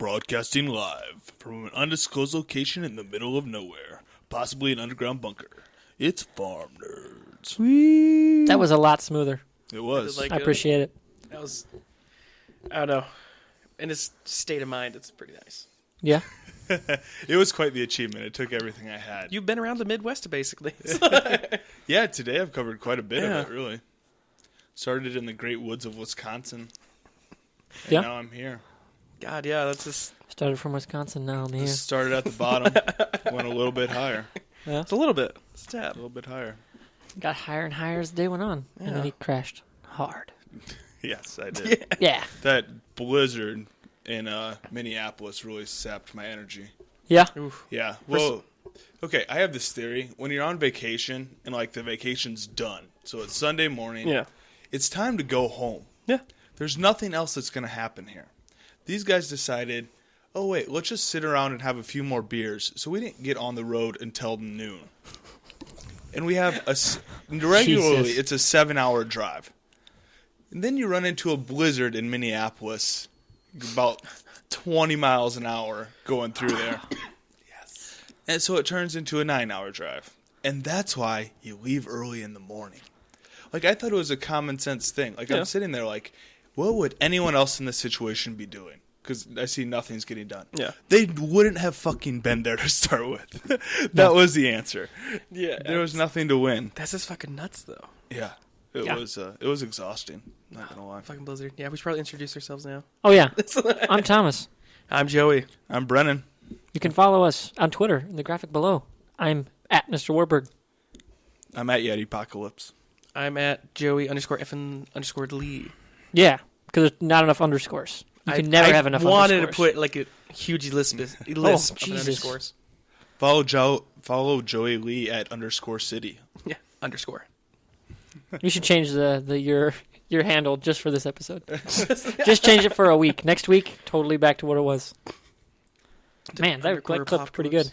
Broadcasting live from an undisclosed location in the middle of nowhere, possibly an underground bunker. It's Farm Nerds. Whee! That was a lot smoother. It was. I appreciate it. That was, I don't know. In his state of mind, it's pretty nice. Yeah. It was quite the achievement. It took everything I had. You've been around the Midwest, basically. Yeah, today I've covered quite a bit Yeah. of it, really. Started in the great woods of Wisconsin. And Yeah. now I'm here. God, yeah, that's just, Started from Wisconsin, now I'm here. Started at the bottom, went a little bit higher. Yeah. it's a little bit. It's a A tad. little bit higher. Got higher and higher as the day went on. And then Yeah. he crashed hard. Yes, I did. Yeah. That blizzard in Minneapolis really sapped my energy. Yeah. Oof. Yeah. Well, okay, I have this theory. When you're on vacation and, like, the vacation's done, so it's Sunday morning, Yeah. it's time to go home. Yeah. There's nothing else that's going to happen here. These guys decided, oh, wait, let's just sit around and have a few more beers. So we didn't get on the road until noon. And we have regularly, Jesus. it's a 7-hour drive. And then you run into a blizzard in Minneapolis, about 20 miles an hour going through there. Yes. And so it turns into a 9-hour drive. And that's why you leave early in the morning. Like, I thought it was a common sense thing. Like, Yeah. I'm sitting there like, what would anyone else in this situation be doing? Because I see nothing's getting done. Yeah. They wouldn't have fucking been there to start with. That was the answer. Yeah. There was nothing to win. That's just fucking nuts, though. Yeah. It was exhausting. Not gonna lie. Fucking blizzard. Yeah, we should probably introduce ourselves now. Oh, yeah. I'm Thomas. I'm Joey. I'm Brennan. You can follow us on Twitter in the graphic below. I'm at Mr. Warburg. I'm at Yeti Apocalypse. I'm at Joey_FN_Lee. Yeah, because there's not enough underscores. You can never have enough I wanted underscores. to put like a huge list of Jesus. underscores. Follow Joey Lee at _city. Yeah, underscore. You should change your handle just for this episode. Just change it for a week. Next week, totally back to what it was. Man, that clip's pretty good.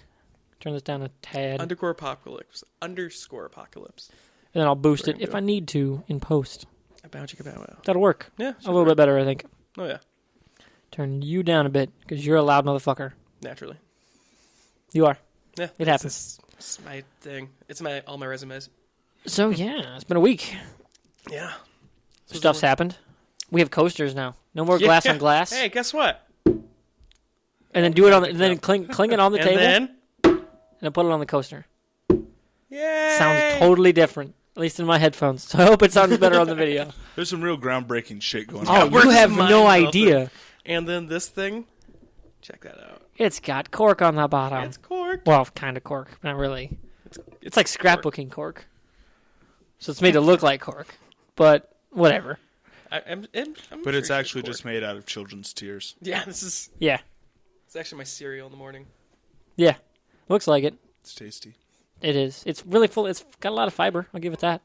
Turn this down a tad. Underscore apocalypse. And then I'll boost We're it gonna if go. I need to in post. About you, wow. That'll work. Yeah, A little bit better, I think. Oh yeah, Turn you down a bit because you're a loud motherfucker. naturally. You are. Yeah, It happens. It's my thing. It's all my resumes. So yeah, it's been a week. Yeah. Stuff's happened. We have coasters now. No more glass on glass. Hey, guess what? And then do it on. And then cling it on the table. And And then put it on the coaster. Yay! Sounds totally different. At least in my headphones. So I hope it sounds better on the video. There's some real groundbreaking shit going Oh, on. we're you just have no mind-melted. idea. And then this thing. Check that out. It's got cork on the bottom. It's cork. Well, kind of cork, not really. It's like scrapbooking cork. So it's made to look like cork, but whatever. I'm But sure it's actually cork. just made out of children's tears. Yeah, it's Yeah, actually my cereal in the morning. yeah. Looks like it. It's tasty. It is. It's really full. It's got a lot of fiber. I'll give it that.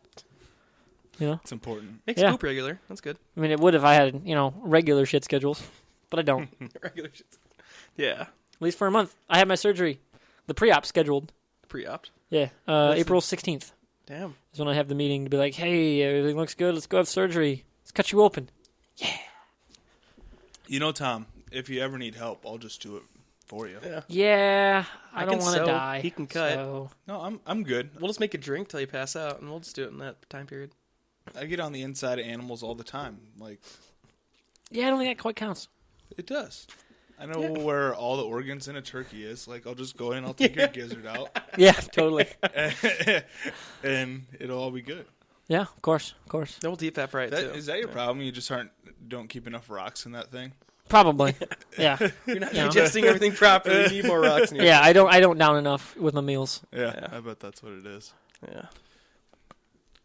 You know, It's important. Makes Yeah. poop regular. That's good. I mean, it would if I had regular shit schedules, but I don't. Regular shit. Yeah. At least for a month. I had my surgery, the pre-op scheduled. Pre-opt. Yeah, What's April 16th Damn. is when I have the meeting to be like, hey, everything looks good. Let's go have surgery. Let's cut you open. You know, Tom, if you ever need help, I'll just do it for you. Yeah. Yeah, I I don't can want to sew, die. he can cut. So. No, I'm good. We'll just make a drink till you pass out, and we'll just do it in that time period. I get on the inside of animals all the time. Like, Yeah, I don't think that quite counts. it does. I know where all the organs in a turkey is. Like, I'll just go in, I'll take your gizzard out, Yeah, totally. and it'll all be good. Yeah, of course. Then we'll deep that fry it too. Is that your problem? You just don't keep enough rocks in that thing? Probably. Yeah. You're not Yeah. digesting everything properly. You need more rocks in your Yeah, I don't down enough with my meals. Yeah, I bet that's what it is. Yeah.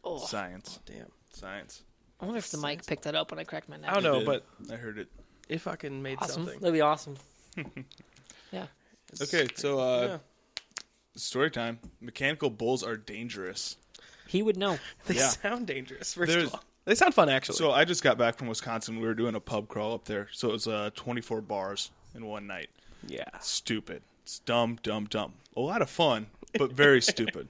Oh, Science. Damn. Science. I wonder if the mic picked that up when I cracked my neck. I don't know, It but did. I heard it. it fucking made Awesome. something. That'd be awesome. Yeah. Okay, so Yeah. story time. Mechanical bulls are dangerous. He would know. They Yeah. sound dangerous, first There's- of all. They sound fun, actually. So I just got back from Wisconsin. We were doing a pub crawl up there. So it was 24 bars in one night. yeah. Stupid. It's dumb. A lot of fun, but very stupid.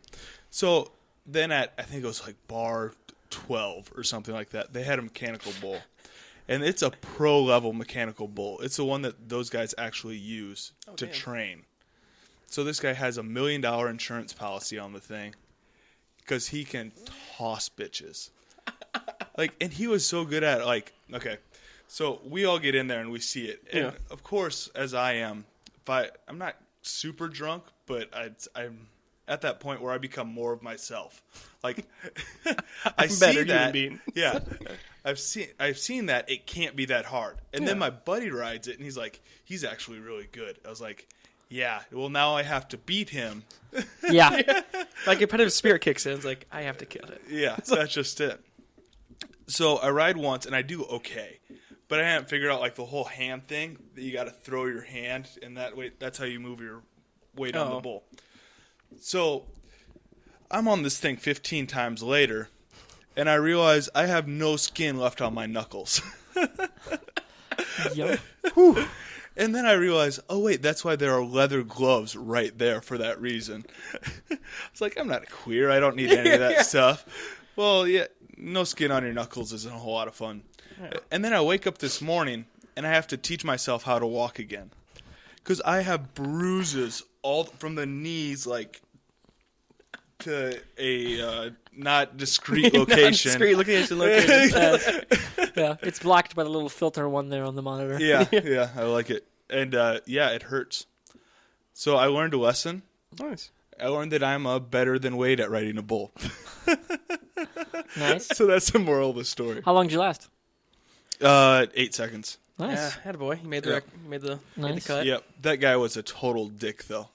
So then at, I think it was like bar 12 or something like that, they had a mechanical bull. And it's a pro-level mechanical bull. It's the one that those guys actually use to train. So this guy has $1 million insurance policy on the thing because he can toss bitches. And he was so good at it. Okay, so we all get in there and we see it. And, of course, as I am, I'm not super drunk, but I'm at that point where I become more of myself. I see better that. human being. Yeah. I've seen that it can't be that hard. And then my buddy rides it and he's like, he's actually really good. I was like, yeah, well now I have to beat him. Yeah. Competitive spirit kicks in. It's like, I have to kill it. Yeah, that's just it. So I ride once and I do okay. But I haven't figured out the whole hand thing that you got to throw your hand and that way that's how you move your weight on the bull. So I'm on this thing 15 times later and I realize I have no skin left on my knuckles. Yep. And then I realize, oh wait, that's why there are leather gloves right there for that reason. It's like, I'm not queer, I don't need any of that stuff. Well, yeah, no skin on your knuckles isn't a whole lot of fun. Yeah. And then I wake up this morning and I have to teach myself how to walk again. Because I have bruises all from the knees to a not discreet location. Yeah, it's blocked by the little filter one there on the monitor. Yeah, I like it. And it hurts. So I learned a lesson. Nice. I learned that I'm better than Wade at riding a bull. Nice. So that's the moral of the story. How long did you last? 8 seconds. Nice. Yeah, attaboy. You made the made the cut. Yep, that guy was a total dick though.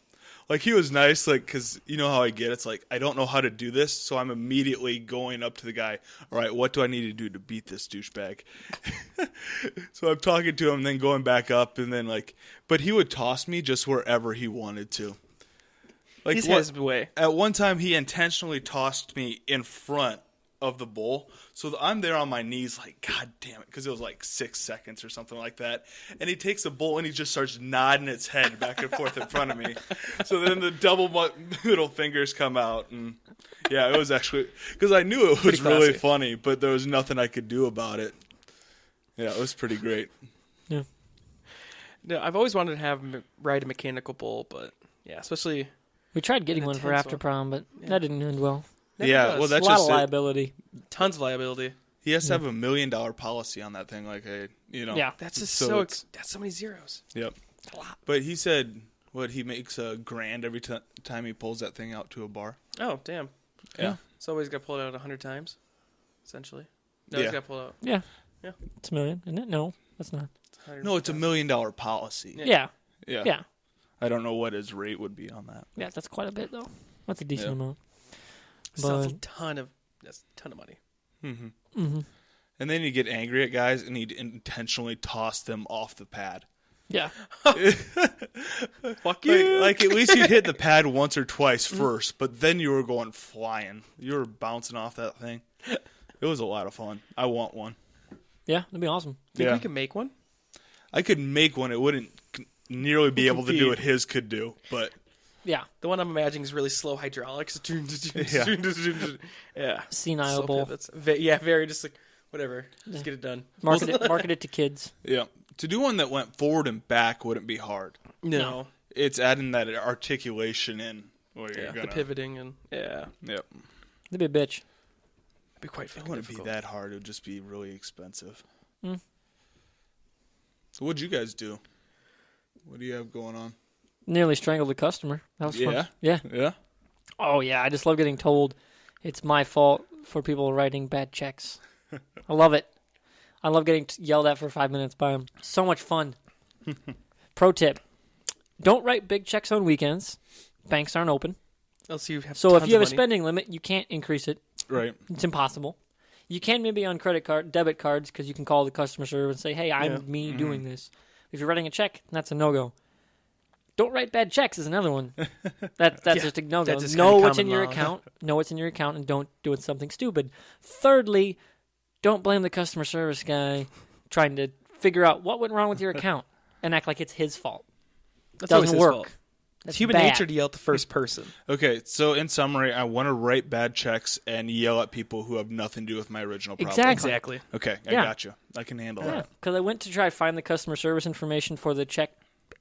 He was nice, because you know how I get. It's I don't know how to do this, so I'm immediately going up to the guy. All right, what do I need to do to beat this douchebag? So I'm talking to him, then going back up, and then but he would toss me just wherever he wanted to. He's his way. At one time, he intentionally tossed me in front of the bull, so I'm there on my knees God damn it, because it was 6 seconds or something like that, and he takes the bull and he just starts nodding its head back and forth in front of me. So then the double middle fingers come out, and yeah, it was actually, because I knew it was really funny, but there was nothing I could do about it. Yeah, it was pretty great. Yeah. No, I've always wanted to ride a mechanical bull, but yeah, especially we tried getting one for after prom, but that didn't end well. Yeah, well, that's a lot just of liability. Tons of liability. He has to have $1 million policy on that thing, Yeah, that's just that's so many zeros. Yep. That's a lot. But he said, he makes $1,000 every time he pulls that thing out to a bar. Oh, damn. Yeah. So he's got pulled out 100 times, essentially. No, Yeah. he's got pulled out. Yeah. Yeah. It's $1 million, isn't it? No, that's not. No, it's $1 million policy. Yeah. Yeah. I don't know what his rate would be on that. Yeah, that's quite a bit though. That's a decent amount. That's a ton of money. Mm-hmm. Mm-hmm. And then you get angry at guys and he'd intentionally toss them off the pad. Yeah. Fuck you. At least you'd hit the pad once or twice first, but then you were going flying. You were bouncing off that thing. It was a lot of fun. I want one. Yeah, that'd be awesome. Think we can make one? I could make one. It wouldn't nearly be able to do what his could do, but... Yeah. The one I'm imagining is really slow hydraulics. Yeah. Senile bull. That's very just whatever. Just get it done. Market it to kids. Yeah. To do one that went forward and back wouldn't be hard. No. It's adding that articulation in where you're the pivoting and Yep. It'd be a bitch. It'd be quite It wouldn't be that hard. It would just be really expensive. Mm. So what'd you guys do? What do you have going on? Nearly strangled a customer. That was fun. Yeah? Oh, yeah. I just love getting told it's my fault for people writing bad checks. I love it. I love getting yelled at for 5 minutes by them. So much fun. Pro tip. Don't write big checks on weekends. Banks aren't open. Else you have so if you have a money. spending limit, you can't increase it. Right. It's impossible. You can maybe on debit cards, because you can call the customer service and say, hey, I'm doing this. If you're writing a check, that's a no-go. Don't write bad checks is another one. That's just a no-go. Know what's in your account. Know what's in your account and don't do something stupid. Thirdly, don't blame the customer service guy trying to figure out what went wrong with your account and act like it's his fault. That's Doesn't work. Fault. It's human bad. nature to yell at the first person. Okay, so in summary, I want to write bad checks and yell at people who have nothing to do with my original problem. Exactly. Okay, I Yeah. got you. I can handle Yeah, that. because I went to try to find the customer service information for the check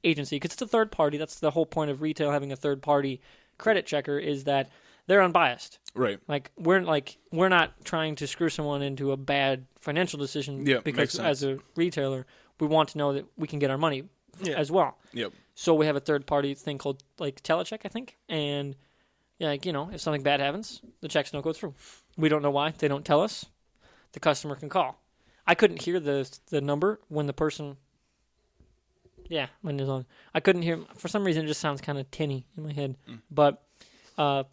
agency because it's a third party. That's the whole point of retail having a third party credit checker is that they're unbiased. Right. We're not trying to screw someone into a bad financial decision Yeah, makes because sense. as a retailer we want to know that we can get our money as well. Yep. So we have a third party thing called like Telecheck, I think, and if something bad happens, the checks don't go through. We don't know why. They don't tell us. The customer can call. I couldn't hear the number when the person. Yeah, when it was on. I couldn't hear. For some reason, it just sounds kind of tinny in my head. But what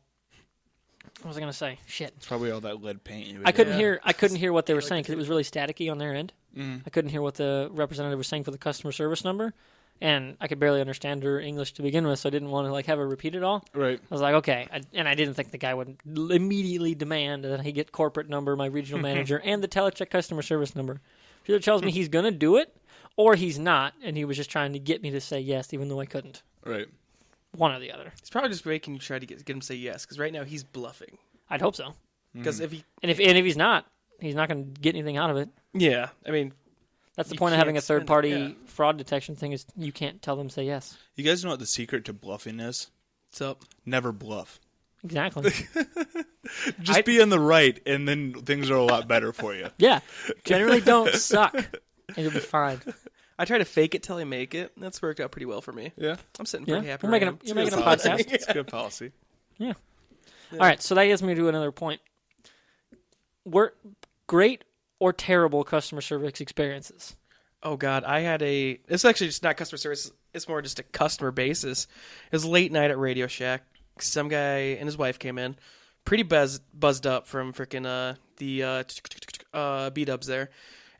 was I gonna say? Shit. It's probably all that lead paint. I couldn't hear. I couldn't hear what they were saying because it was really staticky on their end. I couldn't hear what the representative was saying for the customer service number, and I could barely understand her English to begin with, so I didn't want to have her repeat it all. Right. I was like, okay, and I didn't think the guy would immediately demand that he get corporate number, my regional manager, and the Telecheck customer service number. He either tells me he's gonna do it, or he's not, and he was just trying to get me to say yes, even though I couldn't. Right. One or the other. He's probably just making you try to get him to say yes, because right now he's bluffing. I'd hope so. Because if if he's not gonna get anything out of it. yeah, I mean, That's the You point of having a can't spend it, third-party yeah. fraud detection thing is you can't tell them to say yes. You guys know what the secret to bluffing is? what's up? Never bluff. Exactly. Just be in the right, and then things are a lot better for you. Yeah. Generally don't suck, and you'll be fine. I try to fake it till I make it. That's worked out pretty well for me. Yeah. I'm sitting Yeah. pretty happy. You're making right now. you're making a Policy. podcast. It's good policy. Yeah. All right, so that gets me to another point. Were great or terrible customer service experiences? Oh God, it's actually just not customer service. It's more just a customer basis. It was late night at Radio Shack. Some guy and his wife came in, pretty buzzed up from freaking the B-dubs there,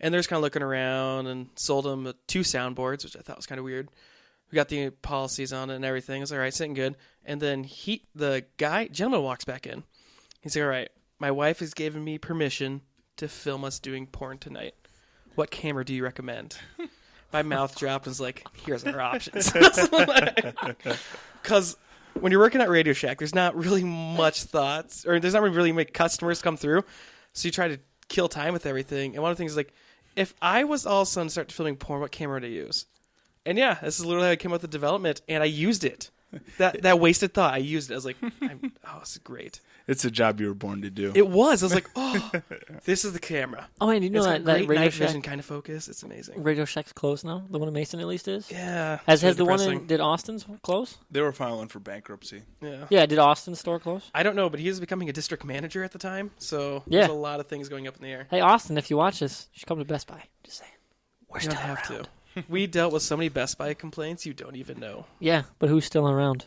and they're just kind of looking around and sold them 2 soundboards, which I thought was kind of weird. We got the policies on it and everything. I was like, all right, sitting good. And then the gentleman walks back in. He's like, all right, my wife has given me permission to film us doing porn tonight. What camera do you recommend? My mouth dropped and was like, here's our options. Because when you're working at Radio Shack, there's not really much thoughts, or there's not really many customers come through. So you try to kill time with everything. And one of the things is like, if I was all of a sudden start filming porn, what camera would I use? And yeah, this is literally how I came up with the development, and I used it. That wasted thought, I used it. I was like, this is great. It's a job you were born to do. It was. I was like, oh, this is the camera. Oh, and you know It's that, got that great Radio night Shack, vision kind of focus. It's amazing. Radio Shack's closed now? The one in Mason at least is? Yeah. Has it's the really one depressing. did Austin's close? They were filing for bankruptcy. Yeah. Yeah, did Austin's store close? I don't know, but he was becoming a district manager at the time, so Yeah. there's a lot of things going up in the air. Hey, Austin, if you watch this, you should come to Best Buy. Just saying. We're You don't still have around. to. We dealt with so many Best Buy complaints you don't even know. Yeah, but who's still around?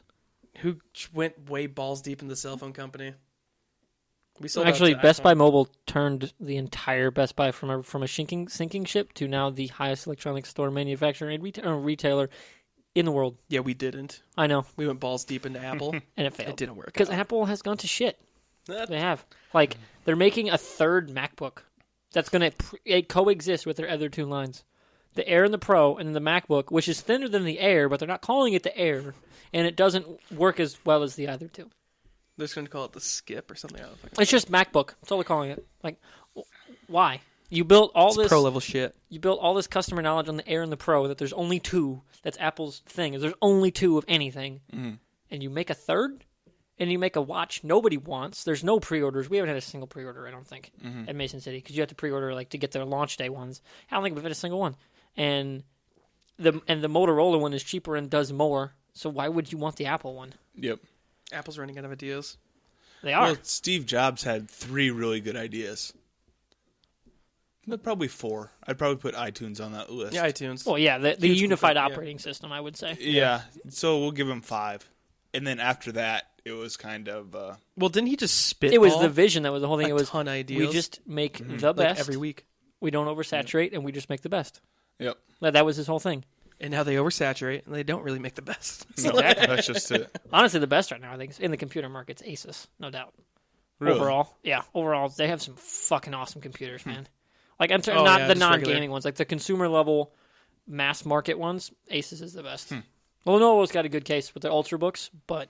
Who went way balls deep in the cell phone company? We sold Actually, out to Best iPhone. Buy Mobile turned the entire Best Buy from a sinking ship to now the highest electronics store manufacturer and retailer in the world. Yeah, we didn't. I know, We went balls deep into Apple. and it failed. It didn't work. Because out. Apple has gone to shit. That- They have. Like, they're making a third MacBook that's going to coexist with their other 2 lines. The Air and the Pro, and then the MacBook, which is thinner than the Air, but they're not calling it the Air, and it doesn't work as well as the other 2. They're just going to call it the Skip or something. I don't know. It's just MacBook. That's all they're calling it. Like, why? You built all It's this pro level shit. You built all this customer knowledge on the Air and the Pro that there's only 2. That's Apple's thing. Is there's only 2 of anything, and you make a third, and you make a watch nobody wants. There's no pre-orders. We haven't had a single pre-order, I don't think, at Mason City because you have to pre-order like to get their launch day ones. I don't think we've had a single one, and the Motorola one is cheaper and does more. So why would you want the Apple one? Yep. Apple's running out of ideas. They are. Well, Steve Jobs had 3 really good ideas. Probably 4. I'd probably put iTunes on that list. Yeah, iTunes. Well, yeah, the Huge unified complaint, yeah. operating system, I would say. Yeah. So we'll give him 5. And then after that, it was kind of... Well, didn't he just spit? It was the vision that was the whole thing. a it was ton of ideas. we just make the like best every week, We don't oversaturate, and we just make the best. Yep. That was his whole thing. and now they oversaturate and they don't really make the best. No, that's just it. Honestly, the best right now, I think, in the computer market's Asus, no doubt. Really? Overall, they have some fucking awesome computers, man. Like, I'm yeah, not the just non-gaming regular. ones, like the consumer level, mass market ones. Asus is the best. Well, Lenovo's got a good case with their Ultrabooks, but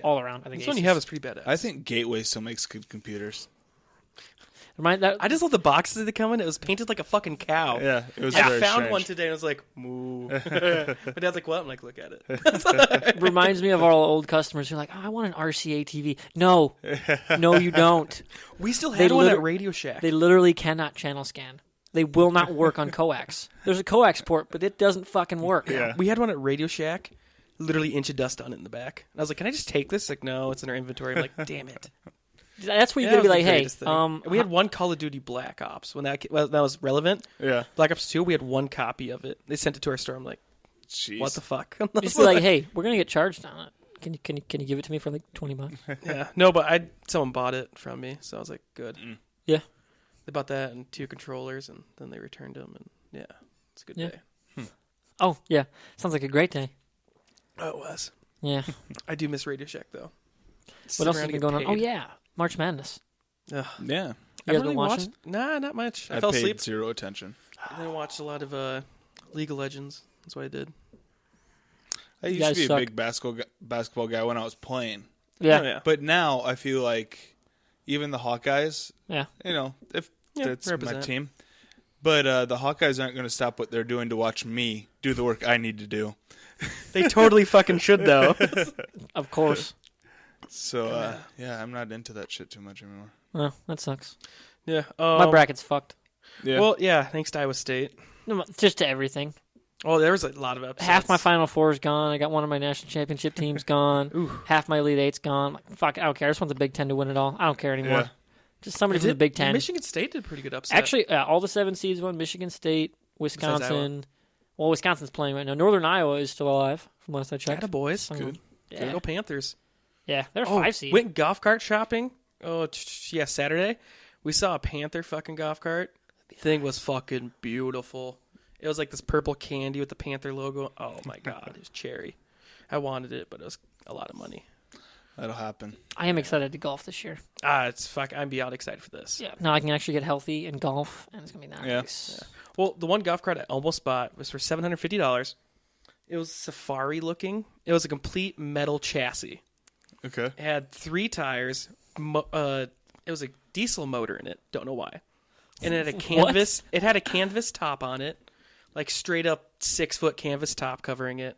all around, I think This one you have is pretty badass. I think Gateway still makes good computers. I just love the boxes that they come in. It was painted like a fucking cow. Yeah, it was I very found strange. one today and I was like, moo. My dad's like, what? I'm like, look at it. reminds me of our old customers who are like, oh, I want an RCA TV. No, you don't. We still They had one liter- at Radio Shack. They literally cannot channel scan. They will not work on coax. There's a coax port, but it doesn't fucking work. Yeah. We had one at Radio Shack, literally inch of dust on it in the back. And I was like, can I just take this? Like, no, it's in our inventory. I'm like, damn it. That's where you Yeah, gotta be that was like, the hey, greatest thing. And we had one Call of Duty Black Ops when that was relevant. Yeah. Black Ops 2, we had one copy of it. They sent it to our store. I'm like, Jeez. what the fuck? just be like, hey, we're gonna get charged on it. Can you give it to me for like $20? Yeah, no, but someone bought it from me, so I was like, good. Yeah. They bought that and 2 controllers, and then they returned them, and yeah, it's a good Yeah. day. Oh yeah, sounds like a great day. Oh, it was. Yeah. I do miss Radio Shack though. What else has been going on? Oh yeah, March Madness. Ugh. Yeah. You I guys really been watching? watched. Nah, not much. I I fell paid asleep. zero attention. And then watched a lot of League of Legends. That's what I did. I You used to guys be suck. a big basketball guy when I was playing. Yeah. Oh, yeah. But now I feel like even the Hawkeyes, Yeah. if Yeah, that's my represent. team. But the Hawkeyes aren't going to stop what they're doing to watch me do the work I need to do. They totally fucking should though. Of course. So, yeah, I'm not into that shit too much anymore. Oh, that sucks. Yeah. My bracket's fucked. Yeah. Well, yeah. Thanks to Iowa State. No, just to everything. Oh, there was a lot of upsets. Half my Final Four is gone. I got one of my national championship teams gone. Half my Elite Eight's gone. Like, fuck, I don't care. I just want the Big Ten to win it all. I don't care anymore. Yeah. Just somebody from the Big Ten. Michigan State did a pretty good upset. Actually, all the 7 seeds won. Michigan State, Wisconsin. Well, Wisconsin's playing right now. Northern Iowa is still alive, from last I checked. Atta boys. So, Good. Yeah. Go Panthers. Yeah, they're a Oh, 5 seed. went golf cart shopping. Oh, yeah, Saturday. We saw a Panther fucking golf cart. Thing was fucking beautiful. It was like this purple candy with the Panther logo. Oh my god, it was cherry. I wanted it, but it was a lot of money. That'll happen. I am excited to golf this year. It's fuck. I'm beyond excited for this. Yeah, now I can actually get healthy and golf, and it's gonna be nice. Yeah. Well, the one golf cart I almost bought was for $750. It was safari looking. It was a complete metal chassis. Okay. It had 3 tires. It was a diesel motor in it. Don't know why. And it had a canvas. It had a canvas top on it, like straight up 6-foot canvas top covering it,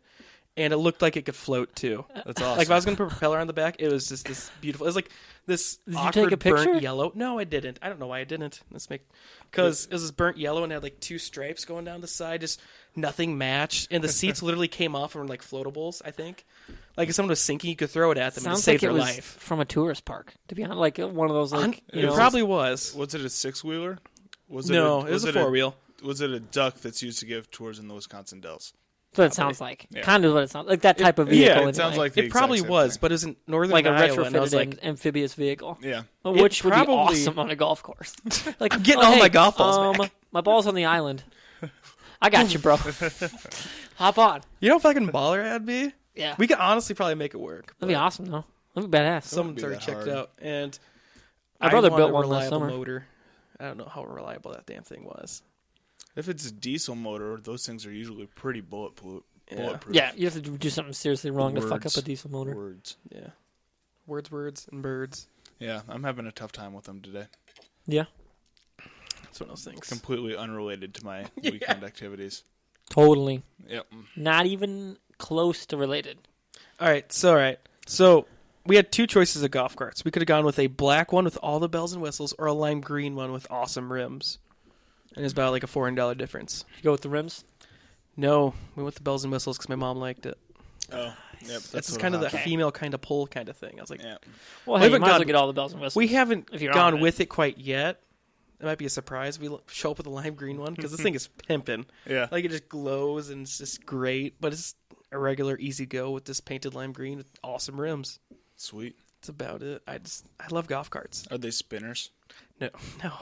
and it looked like it could float too. That's awesome. Like if I was going to put a propeller on the back, it was just this beautiful. It was like this Did you awkward take a picture? burnt yellow. No, I didn't. I don't know why I didn't. Because it was this burnt yellow and had like 2 stripes going down the side. Just nothing matched, and the seats literally came off and were like floatables. I think. Like if someone was sinking, you could throw it at them and Sounds save like it their was life. from a tourist park. To be honest, like one of those, like you It know, probably was. Was it a 6-wheeler? Was No, it was a 4-wheel. Was it a duck that's used to give tours in the Wisconsin Dells? That's what it sounds like. Yeah. Kind of what it sounds like. That type of vehicle. Yeah, anyway. it sounds like the It probably exact same was, thing. but it was in northern like a Iowa, and I was retrofitted like, amphibious vehicle. Yeah. Which would be probably- awesome on a golf course. Like I'm getting all my golf balls back. My ball's on the island. I got you, bro. Hop on. you know how fucking baller that'd be? Yeah, We could honestly probably make it work. that'd be awesome though. That'd be badass. Someone's be already that checked hard. out, and My brother I want built a one last reliable summer. motor. I don't know how reliable that damn thing was. If it's a diesel motor, those things are usually pretty bulletproof. Yeah, you have to do something seriously wrong to fuck up Words. a diesel motor. Words. Yeah. Words, and birds. Yeah, I'm having a tough time with them today. Yeah, That's one of those things. Completely unrelated to my weekend activities. totally. Yep. Not even close to related. All right. So we had 2 choices of golf carts. We could have gone with a black one with all the bells and whistles, or a lime green one with awesome rims. And it's about like a $400 difference. You go with the rims. No, we went with the bells and whistles because my mom liked it. Oh, yep. That's kind of the female kind of pull kind of thing. I was like, Yeah. Well, We hey, you haven't might as well gone- get all the bells and whistles. we haven't If you're on gone it. with it quite yet. It might be a surprise. We show up with a lime green one because this thing is pimping. Yeah. Like it just glows and it's just great. But it's a regular easy go with this painted lime green with awesome rims. Sweet. That's about it. I love golf carts. Are they spinners? No. No.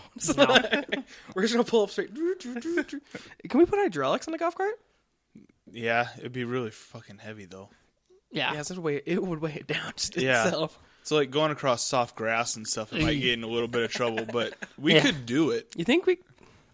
We're just gonna pull up straight. Can we put hydraulics on the golf cart? Yeah, it'd be really fucking heavy though. Yeah. Yeah, it would weigh it down just Yeah. itself. So like going across soft grass and stuff, it might get in a little bit of trouble, but we Yeah. could do it You think we?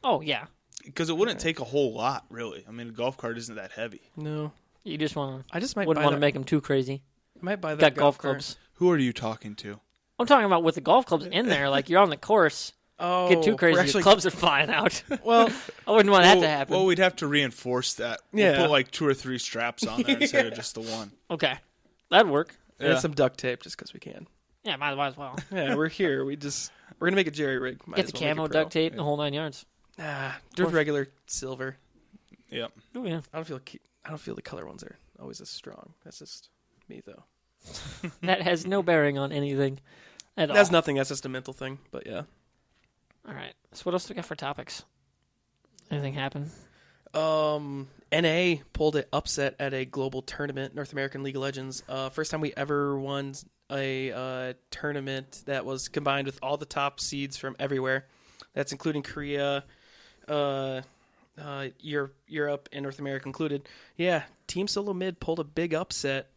Oh yeah. because it wouldn't take a whole lot, really. I mean, a golf cart isn't that heavy. No. You just want I just might wouldn't buy want to that. make them too crazy. I might buy that Got golf cart. clubs. Who are you talking to? I'm talking about with the golf clubs in there. Like you're on the course. Oh, Get too crazy. we're Your actually- clubs are flying out. Well, I wouldn't want that to happen. Well, we'd have to reinforce that. Yeah. We'll put like 2 or 3 straps on there instead of just the one. Okay. That'd work. and some duct tape just because we can. Yeah, might as well. Yeah, we're here. We're gonna make a jerry rig. Might Get as the well make it camo pro. duct tape, the whole 9 yards. Nah, just regular silver. Yep. Oh, yeah. I don't feel the color ones are always as strong. That's just me though. That has no bearing on anything at all. That's nothing. That's just a mental thing. But yeah. All right. So what else do we got for topics? Anything happen? NA pulled an upset at a global tournament, North American League of Legends. First time we ever won a tournament that was combined with all the top seeds from everywhere. That's including Korea, Europe, and North America included. Yeah, Team Solo Mid pulled a big upset,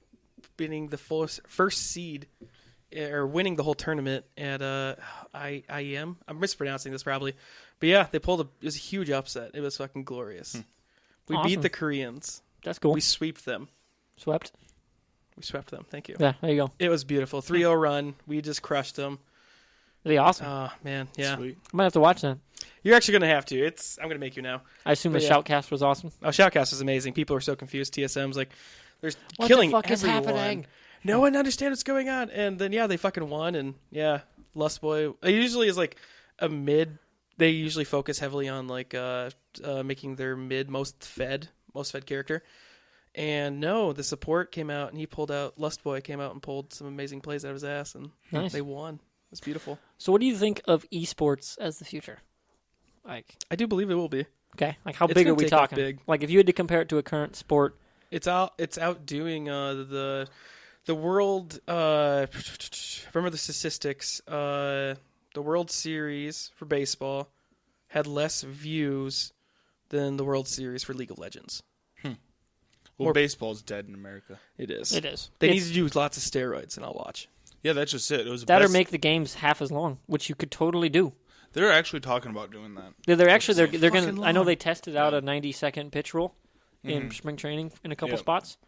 beating the first seed, or winning the whole tournament at IEM. I'm mispronouncing this probably. But yeah, it was a huge upset. It was fucking glorious. We Awesome. beat the Koreans. That's cool. We sweeped them. Swept? We swept them. Thank you. Yeah, there you go. It was beautiful. 3-0 run. We just crushed them. That'd be awesome. Oh, man. Yeah. Sweet. I might have to watch that. You're actually going to have to. I'm going to make you now. I assume the But yeah. shoutcast was awesome. Oh, Shoutcast was amazing. People were so confused. TSM's like, there's What killing the fuck is everyone. happening? No one understands what's going on. And then, yeah, they fucking won. And, yeah, Lustboy. It usually is like a mid. They usually focus heavily on, like, making their mid most fed character. And no, the support came out and Lustboy came out and pulled some amazing plays out of his ass. And Nice. they won. It's beautiful. So what do you think of esports as the future? Like, I do believe it will be. okay, like how It's big gonna are we take off talking? big. Like if you had to compare it to a current sport, It's outdoing the world. Remember the statistics. The World Series for baseball had less views than the World Series for League of Legends. Well, More- baseball's dead in America. It is. it is. They It's need to use lots of steroids, and I'll watch. Yeah, that's just it. It was the that or best- make the games half as long, which you could totally do. They're actually talking about doing that. They're actually so they're fucking gonna. I know long. they tested out a 90-second pitch rule in spring training in a couple Yep. spots,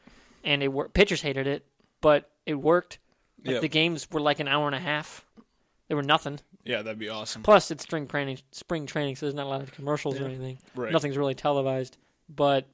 and it worked. Pitchers hated it, but it worked. Like Yep. the games were like an hour and a half. They were nothing. Yeah, that'd be awesome. Plus, it's spring training, so there's not a lot of commercials or anything. Right. Nothing's really televised. But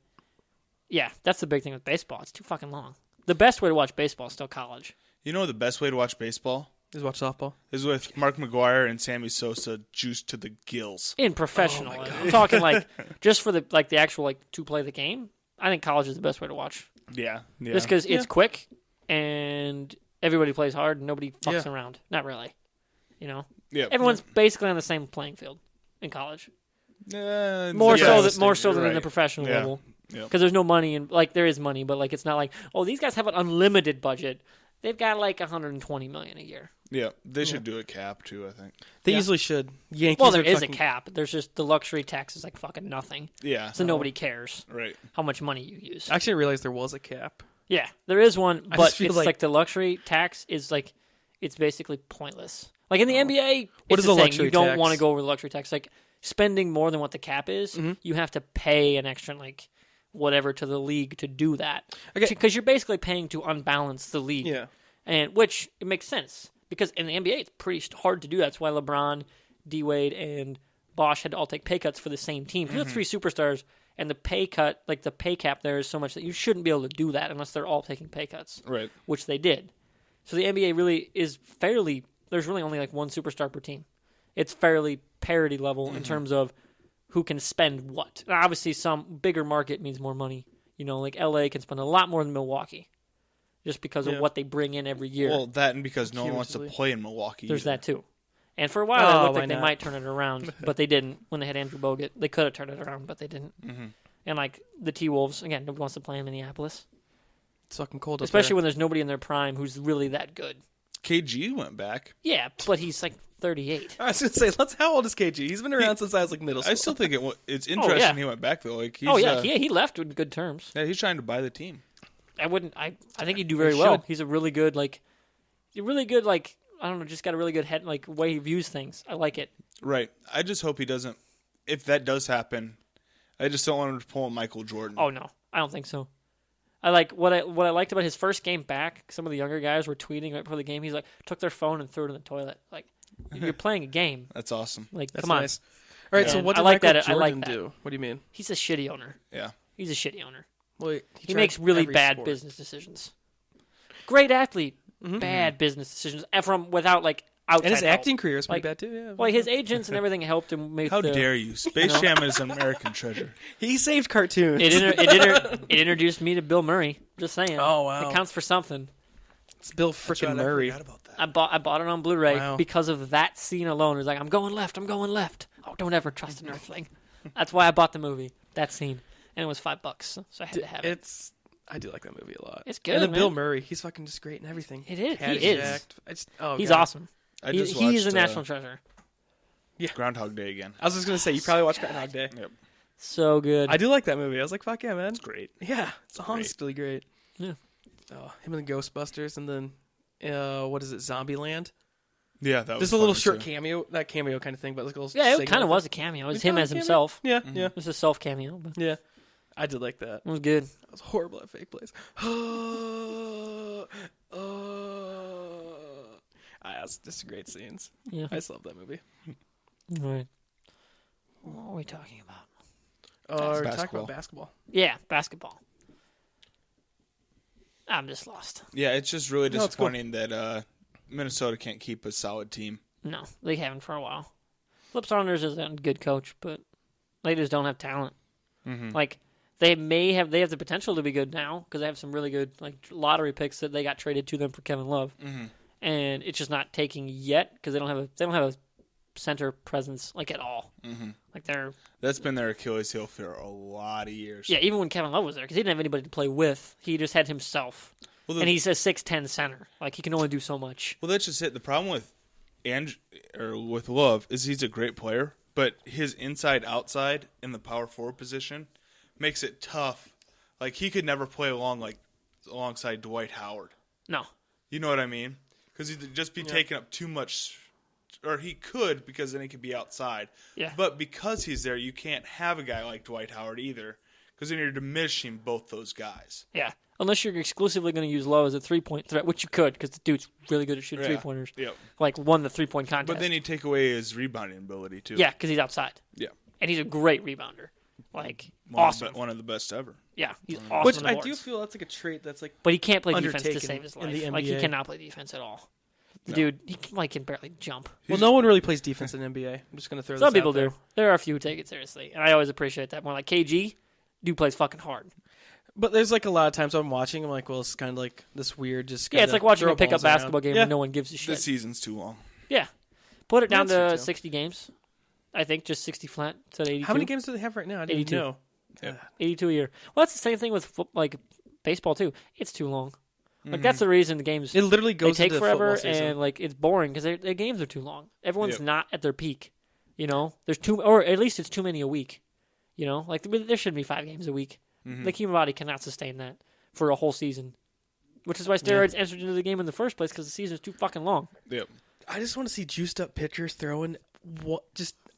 yeah, that's the big thing with baseball. It's too fucking long. The best way to watch baseball is still college. You know the best way to watch baseball Just watch softball. is with Mark McGuire and Sammy Sosa juiced to the gills. In professional, I'm talking like just for the actual to play the game. I think college is the best way to watch, Yeah. just because it's quick and everybody plays hard and nobody fucks around. Not really, Yeah. Everyone's basically on the same playing field in college. More More so than in the professional Yeah. level. Yep. Because there's no money and there is money, but it's not like, oh, these guys have an unlimited budget. They've got like $120 million a year. Yeah, they should do a cap too, I think. They Yeah. usually should. Yankees. Well, there are is fucking- a cap. There's just the luxury tax is like fucking nothing, Yeah. so nobody cares Right. how much money you use. I actually realized there was a cap. Yeah, there is one, I but just feel it's like- like the luxury tax is like it's basically pointless. Like in the NBA, What it's is the a thing. luxury You don't tax? want to go over the luxury tax. Like spending more than what the cap is, you have to pay an extra whatever to the league to do that. Okay. Because you're basically paying to unbalance the league. Yeah. And which it makes sense because in the NBA it's pretty hard to do that. That's why LeBron, D Wade, and Bosch had to all take pay cuts for the same team. You have three superstars, and the pay cut, the pay cap there is so much that you shouldn't be able to do that unless they're all taking pay cuts, Right. which they did. So the NBA really is fairly. There's really only one superstar per team. It's fairly parity level in terms of who can spend what. Now, obviously, some bigger market means more money. Like LA can spend a lot more than Milwaukee, just because of what they bring in every year. Well, that and because no one wants to Hugely. play in Milwaukee. There's either. that too. And for a while, it Oh, looked why like they not? might turn it around, but they didn't. When they had Andrew Bogut, they could have turned it around, but they didn't. Mm-hmm. And the T-Wolves, again, nobody wants to play in Minneapolis, It's fucking cold up especially there. when there's nobody in their prime who's really that good. KG went back. Yeah, but he's 38. I was going to say, how old is KG? He's been around since I was middle school. I still think it's interesting yeah. he went back though. He's, He left in good terms. yeah, he's trying to buy the team. I think he'd do very He well. should. He's a really good, I don't know, just got a really good head, way he views things. I like it. Right. I just hope he doesn't. If that does happen, I just don't want him to pull a Michael Jordan. Oh no, I don't think so. I like what I liked about his first game back. Some of the younger guys were tweeting right before the game. He's like, took their phone and threw it in the toilet. Like, you're playing a game. That's awesome. Like, That's come on. nice. All right, so And what I did like Michael that. I like Jordan that. do? What do you mean? He's a shitty owner. Yeah. He's a shitty owner. Well, He makes really bad business decisions. Great athlete, Mm-hmm. bad business decisions. And from without like outside And his help. acting career is pretty Like, bad too. Yeah. Well, his agents and everything helped him make How the. dare you? Space Jam is an American treasure. He saved cartoons. It introduced me to Bill Murray. Just saying. Oh, wow. It counts for something. It's Bill That's frickin' right, I Murray. forgot about that. I bought it on Blu-ray Wow. because of that scene alone. It's like I'm going left. Oh, don't ever trust an Earthling. That's why I bought the movie. That scene, and it was $5, so I had to have it. I do like that movie a lot. It's good, And then man. Bill Murray, he's fucking just great in everything. It is. He Caddyshack. is. Oh, He's God. awesome. I He just is a watched, national treasure. Groundhog Day again. I was just gonna say you probably watched Groundhog Day. Yep. So good. I do like that movie. I was like, fuck yeah, man. It's great. Yeah, it's honestly great. Yeah. Oh, him and the Ghostbusters, and then what is it, Zombieland? Yeah, that was Just a little funny, short too. cameo, not cameo kind of thing, but like a little. Yeah, it segment kind of of was a cameo. It was It's him kinda as a cameo. himself. Yeah, Mm-hmm. yeah, It was a self cameo, but yeah. I did like that. it was good. I was horrible at fake plays. That's just great scenes. Yeah. I just love that movie. All right. What are we talking about? We're talking basketball. about basketball. Yeah, basketball. I'm just lost. Yeah, it's just really No, it's cool. disappointing that Minnesota can't keep a solid team. No, they haven't for a while. Flip Saunders is a good coach, but they just don't have talent. Mm-hmm. Like they have the potential to be good now because they have some really good like lottery picks that they got traded to them for Kevin Love, and it's just not taking yet because they don't have a center presence like at all. Mm-hmm. Like they're That's been their Achilles heel for a lot of years. yeah. Even when Kevin Love was there, because he didn't have anybody to play with, he just had himself, Well, and he's a 6'10" center. Like he can only do so much. Well, that's just it. The problem with with Love is he's a great player, but his inside-outside in the power forward position makes it tough. Like he could never play alongside Dwight Howard. No, You know what I mean? Because he'd just be taking up too much, or he could because then he could be outside. yeah, But because he's there, you can't have a guy like Dwight Howard either, because then you're diminishing both those guys. yeah. Unless you're exclusively going to use Lowe as a 3-point threat, which you could, because the dude's really good at shooting Yeah. 3-pointers. Yep. Like won the 3-point contest. But then you take away his rebounding ability too. yeah, because he's outside. Yeah. And he's a great rebounder. Like, One awesome. One of the best ever. Yeah, he's awesome. Which on the I boards. do feel that's like a trait that's like. But he can't play defense to undertaken save his in life. the Like, he NBA. cannot play defense at all. The dude, he can barely jump. Well, no one really plays defense in NBA. I'm just gonna throw. Some this people out there. do. There are a few who take it seriously. And I always appreciate that more. Like, KG, dude plays fucking hard. But there's like a lot of times I'm watching. I'm like, well, it's kind of like this weird. Just Yeah, it's kinda like watching throw a pickup balls around. basketball game Yeah. where no one gives a shit. This season's too long. Yeah. Put it down That's to true. 60 games. I think just 60 flat instead of 82. How many games do they have right now? I didn't 82. know. 82 a year. Well, that's the same thing with like baseball too. It's too long. Like that's the reason the games It literally they goes take into forever football season. and like it's boring because their games are too long. Everyone's Yep. not at their peak. You know, there's or at least it's too many a week. You know, like there should be 5 games a week. The human body cannot sustain that for a whole season, which is why steroids entered into the game in the first place because the season is too fucking long. Yep. I just want to see juiced up pitchers throwing.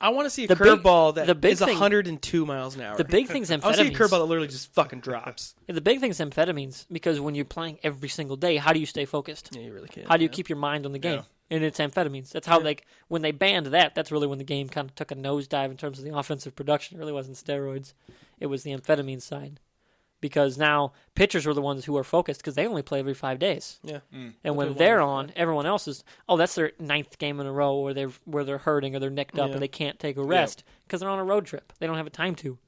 I want to see a The big- curveball the that big is thing- 102 miles an hour. The big thing's I want to see a amphetamines. curveball that literally just fucking drops. Yeah, the big thing's amphetamines because when you're playing every single day, how do you stay focused? Yeah, you really can't. How do you keep your mind on the game? Yeah. And it's amphetamines. That's how when they banned that, that's really when the game kind of took a nosedive in terms of the offensive production. It really wasn't steroids. It was the amphetamine side. Because now pitchers are the ones who are focused because they only play every 5 days. Yeah. And when they're on, everyone else is, that's their 9th game in a row where they're hurting or they're nicked up Yeah. and they can't take a rest because they're on a road trip. They don't have a time to.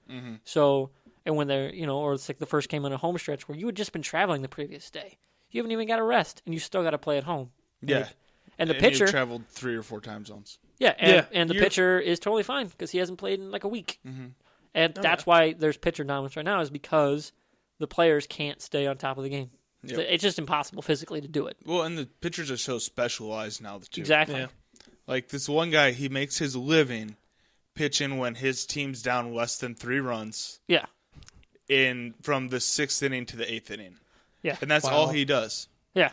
So, and when they're, or it's like the first game on a home stretch where you had just been traveling the previous day. You haven't even got a rest and you still got to play at home. Yeah. Like, and the you pitcher, traveled 3 or 4 time zones. and the pitcher is totally fine because he hasn't played in like a week. And that's why there's pitcher dominance right now is because the players can't stay on top of the game. Yep. It's just impossible physically to do it. Well, and the pitchers are so specialized now too. Exactly. Yeah. Like this one guy, he makes his living pitching when his team's down less than 3 runs Yeah. from the 6th inning to the 8th inning. Yeah. And that's all he does. Yeah.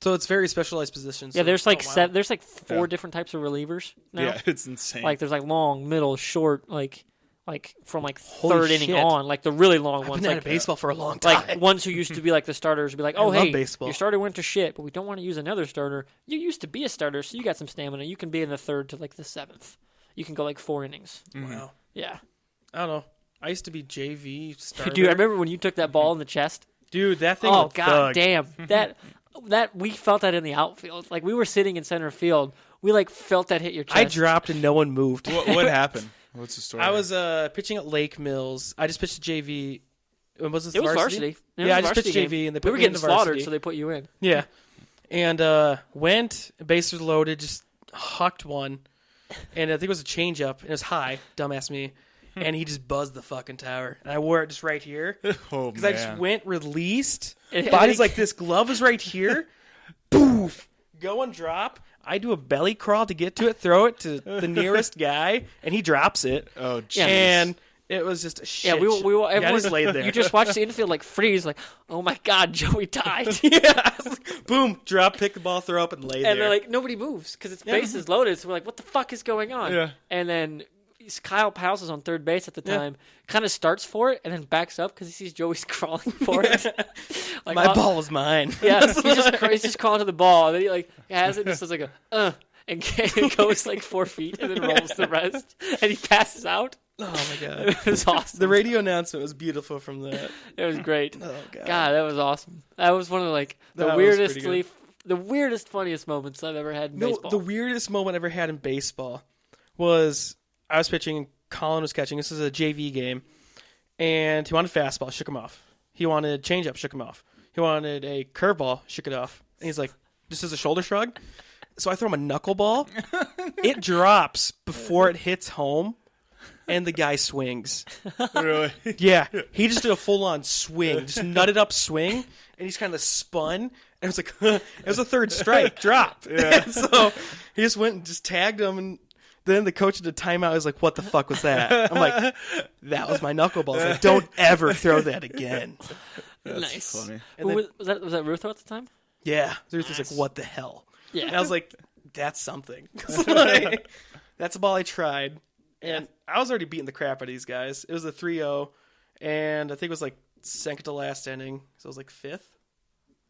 So it's very specialized positions. Yeah, so- there's like oh, wow. there's like 4 Yeah. different types of relievers now. Yeah, it's insane. Like there's like long, middle, short, like like from like Holy third inning shit. on, like the really long I've ones. been out Like of baseball for a long time. like ones who used to be like the starters would be like, oh love hey, baseball. your starter went to shit, but we don't want to use another starter. You used to be a starter, so you got some stamina. You can be in the third to like the seventh. You can go like 4 innings. Wow. Yeah, I don't know. I used to be JV starter. dude, I remember when you took that ball in the chest. Dude, that thing. Oh was god thug. damn that we felt that in the outfield. Like we were sitting in center field, we like felt that hit your chest. I dropped and no one moved. What happened? What's the story? I was pitching at Lake Mills. I just pitched JV. Was this It was varsity? varsity. It was Yeah, a I just pitched varsity JV game. and they we put were me getting into slaughtered, varsity. so they put you in. Yeah, and went bases loaded, just hucked one, and I think it was a changeup. And it was high, dumbass me, and he just buzzed the fucking tower. And I wore it just right here oh because man. I just went released. And- Body's like this. Glove is right here. Poof. Go and drop. I do a belly crawl to get to it, throw it to the nearest guy, and he drops it. Oh jeez. Yeah. And it was just a shit. Yeah, we yeah, I everyone just laid there. You just watched the infield like freeze, like, oh my god, Joey died. yeah. I was like, boom, drop, pick the ball, throw up, and lay there. And they're like, nobody moves because it's bases loaded. So we're like, what the fuck is going on? Yeah. And then Kyle Powell is on third base at the time, kind of starts for it and then backs up because he sees Joey's crawling for it. Like, my ball was mine. Yeah, he's just crawling to the ball. And then he like has it and just does like a and goes like 4 feet and then rolls the rest. And he passes out. Oh my god. It was awesome. The radio announcement was beautiful from that. It was great. Oh god. God, that was awesome. That was one of like the That was pretty good. the weirdest, funniest moments I've ever had in No, baseball. the weirdest moment I ever had in baseball was I was pitching and Colin was catching. This is a JV game, and he wanted fastball, shook him off. He wanted changeup, shook him off. He wanted a curveball, shook it off. And he's like, just as a shoulder shrug. So I throw him a knuckleball. It drops before it hits home, and the guy swings. really? Yeah, he just did a full-on swing, just nutted up swing, and he's kind of spun. And it was like, it was a third strike, drop. Yeah. And so he just went and just tagged him, and then the coach at the timeout was like, what the fuck was that? I'm like, that was my knuckleball. I was like, don't ever throw that again. That's Nice. funny. And then, was that Rutho at the time? yeah, Ruth was like, what the hell? Yeah. And I was like, that's something. 'Cause, like, that's a ball I tried. And I was already beating the crap out of these guys. It was a 3-0, and I think it was like second to last inning. So it was like fifth.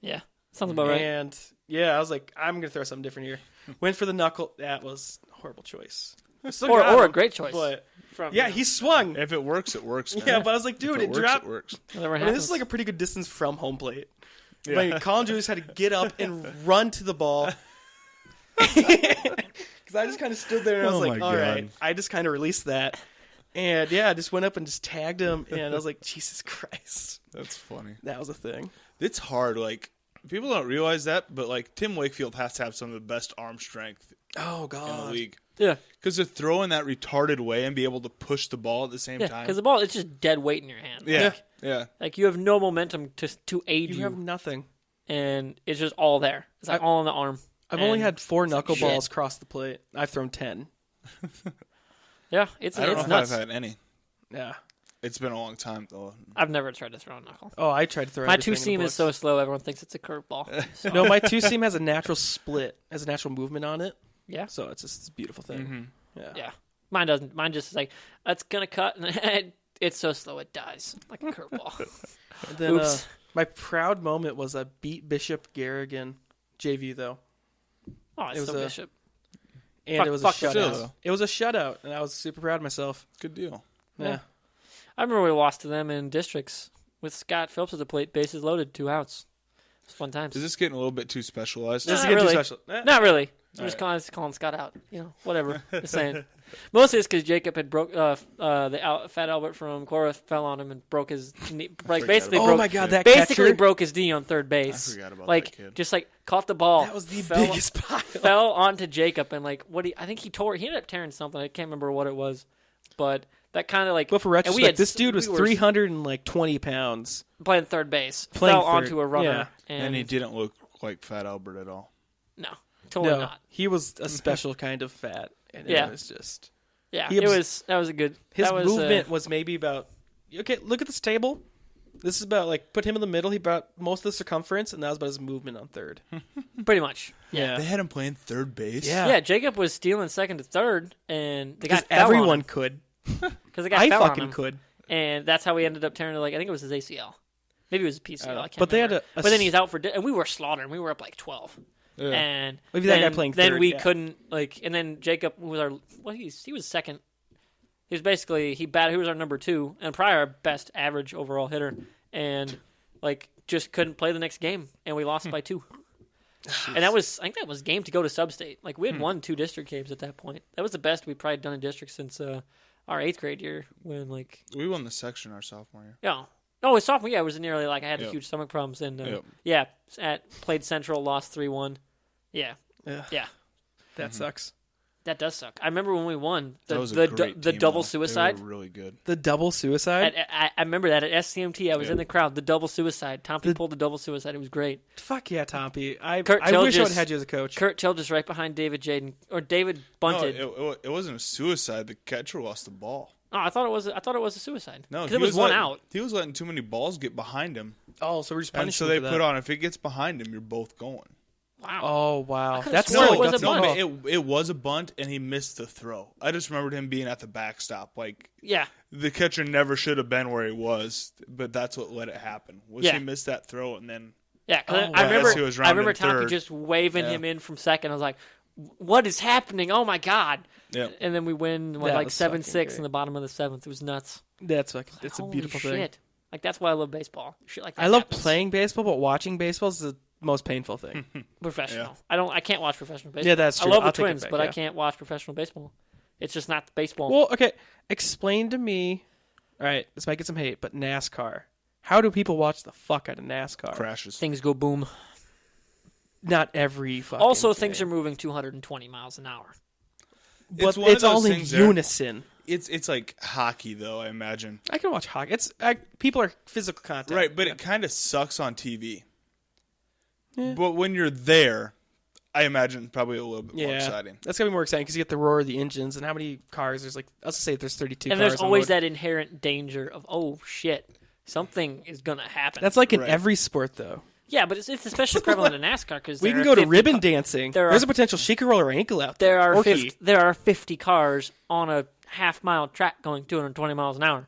Yeah, sounds about right. And yeah, I was like, I'm going to throw something different here. Went for the knuckle. That was a horrible choice. Still got Or a him, great choice. But From, yeah, he swung. If it works, it works. Man. Yeah, but I was like, dude, if it works, dropped. It works. whatever I mean, happens. this is like a pretty good distance from home plate. Yeah. Like, Colin Julius had to get up and run to the ball. Because I just kind of stood there and I was Oh like, my all God. right. I just kind of released that. And yeah, I just went up and just tagged him. And I was like, Jesus Christ. That's funny. That was a thing. It's hard. Like people don't realize that, but like Tim Wakefield has to have some of the best arm strength Oh, in the God. league yeah, because to throw in that retarded way and be able to push the ball at the same yeah, time. because the ball it's just dead weight in your hand. Yeah, yeah. Like you have no momentum to aid You you, have nothing. and it's just all there. It's like all on the arm. I've only And had 4 like knuckleballs shit. cross the plate. I've thrown 10. Yeah, it's I don't know if nuts. I've had any. Yeah. It's been a long time though. I've never tried to throw a knuckle. Oh, I tried to throw My everything two seam in the is so books. slow. Everyone thinks it's a curveball. So, No, my 2 seam has a natural split, has a natural movement on it. yeah, So it's just a beautiful thing. Yeah. yeah. Mine doesn't. Mine just is like that's gonna cut, and it's so slow it dies like a curveball. And then, Oops. my proud moment was I beat Bishop Garrigan, JV though, Oh, it's It was so a- Bishop. and Fuck- it was a fuck shutout. Bishop. It was a shutout, and I was super proud of myself. Good deal. Yeah. I remember we lost to them in districts with Scott Phillips at the plate, bases loaded, 2 outs. It's fun times. Is this getting a little bit too specialized? This is Not getting really. too special. Not really. I'm All just calling Scott out. You know, whatever. Just saying. Mostly it's because Jacob had broke Fat Albert from Cora fell on him and broke his knee. Like forgot basically about Oh broke. my god, that Basically catcher. broke his knee on third base. I forgot about like that kid. just like caught the ball. That was the fell, biggest pile. fell onto Jacob and like I think he ended up tearing something. I can't remember what it was, but that kind of like. But for and we retrospect, had- this dude was we were 320 pounds. playing third base, Playing fell third, onto a runner, And he didn't look like Fat Albert at all. no, totally No, not. he was a special kind of fat, and Yeah. it was just Yeah, he that abs- was a good. his that was, movement was maybe about. Okay, look at this table. This is about like put him in the middle. He brought most of the circumference, and that was about his movement on third. pretty much. Yeah. They had him playing third base. Yeah. Yeah, Jacob was stealing second to third, and the guy Because fell on everyone him. could. because the guy fell on him, could. and that's how he ended up tearing. I think it was his ACL. Maybe it was his PCL. I can't but remember. they had but then he's out for, and we were slaughtering. We were up like 12. Yeah. And maybe then, that guy playing then third, we yeah. couldn't and then Jacob was he was second. He was basically he was our number 2 and probably our best average overall hitter, and just couldn't play the next game, and we lost by 2. And I think that was game to go to sub-state. We had won 2 district games at that point. That was the best we'd probably done in district since our 8th grade year when we won the section our sophomore year. Yeah. No, his sophomore year was nearly I had huge stomach problems and played Central, lost 3-1. Yeah. Yeah. That sucks. That does suck. I remember when we won the double suicide. They were really good. The double suicide? I remember that at SCMT. I was in the crowd. The double suicide. Tompi pulled the double suicide. It was great. Fuck yeah, Tompi. I Kurt wish I would Tilges- have had you as a coach. Kurt Tilges right behind David Jaden. Or David bunted. No, it wasn't a suicide. The catcher lost the ball. Oh, I thought it was a suicide. No, 'cause it was one out. He was letting too many balls get behind him. Oh, so we're just And punishing so they for put that. on, if it gets behind him, you're both going. Wow. Oh, wow. could've That's sworn so it was a gutsy. bunt. It was a bunt, and he missed the throw. I just remembered him being at the backstop. Yeah. The catcher never should have been where he was, but that's what let it happen. Yeah. He missed that throw, and then Yeah. 'Cause Oh, I wow. remember. He was I remember rounding Tompi third. just waving him in from second. I was like, "What is happening? Oh my god!" yeah. And then we win That like was 7-6 fucking in the bottom of the 7th. It was nuts. It's a Holy beautiful thing. shit. That's why I love baseball. Shit like that I love happens. playing baseball, but watching baseball is the most painful thing. professional. I can't watch professional baseball. Yeah, that's true. I love I'll the take it Twins, back, but I yeah. can't watch professional baseball. It's just not baseball. Well, okay. Explain to me. All right, this might get some hate, but NASCAR. How do people watch the fuck out of NASCAR? Crashes. Things go boom. Not every fucking Also, thing. things are moving 220 miles an hour. But one of it's those all in things there. unison. It's like hockey, though, I imagine. I can watch hockey. People are physical contact. Right, but it kind of sucks on TV. Yeah. But when you're there, I imagine probably a little bit more Yeah, exciting. that's gonna be more exciting because you get the roar of the engines and how many cars. There's let's say there's 32 And cars. there's on always board. that inherent danger of, oh, shit, something is going to happen. That's like in Right. every sport, though. Yeah, but it's especially prevalent in NASCAR because We can go to ribbon dancing. there There's are- a potential she could roll her ankle out. There are Or 50, he. there are 50 cars on a half-mile track going 220 miles an hour.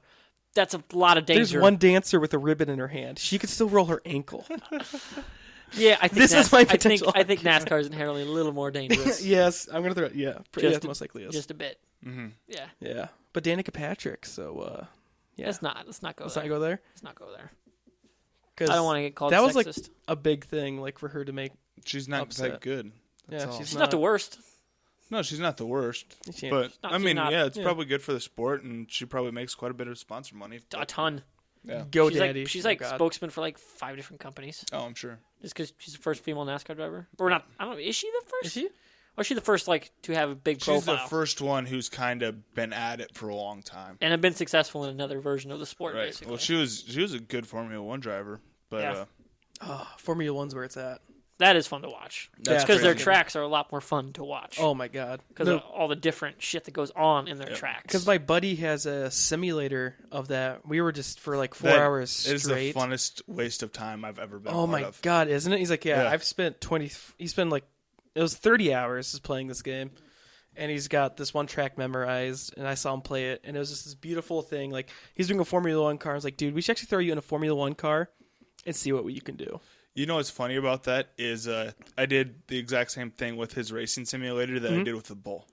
That's a lot of danger. There's one dancer with a ribbon in her hand. She could still roll her ankle. Yeah, I think This is my I think potential NASCAR is inherently a little more dangerous. Yes, I'm gonna throw it. Yeah, Just most likely is. Just a bit. Mm-hmm. Yeah. Yeah, but Danica Patrick. So yeah, Let's not go let's there. not go there. Let's not go there. 'Cause I don't want to get called that was like sexist. a big thing, like for her to make. She's not Upset. that good. That's Yeah, all. she's She's not the worst. No, she's not the worst. She- But, not- I she's mean, not- yeah, it's yeah. probably good for the sport, and she probably makes quite a bit of sponsor money. A ton. Yeah. Go she's daddy. like, she's Oh, like God. spokesman for like 5 different companies. Oh, I'm sure. Just because she's the first female NASCAR driver. Or not. I don't know. Is she the first? Is she? Or is she the first to have a big She's profile? the first one who's kind of been at it for a long time. And have been successful in another version of the sport, Right. basically. Well, she was a good Formula One driver, but Yeah. Oh, Formula One's where it's at. That is fun to watch. That's Because their crazy. tracks are a lot more fun to watch. Oh my God. Because of all the different shit that goes on in their tracks. Because my buddy has a simulator of that. We were just for like 4 that hours is the straight. funnest waste of time I've ever been. Oh a part my of. God, isn't it? He's like, yeah, Yeah. I've spent 20. He spent like it was 30 hours just playing this game, and he's got this one track memorized. And I saw him play it, and it was just this beautiful thing. Like he's doing a Formula One car. I was like, dude, we should actually throw you in a Formula One car and see what you can do. You know what's funny about that is I did the exact same thing with his racing simulator that I did with the bull.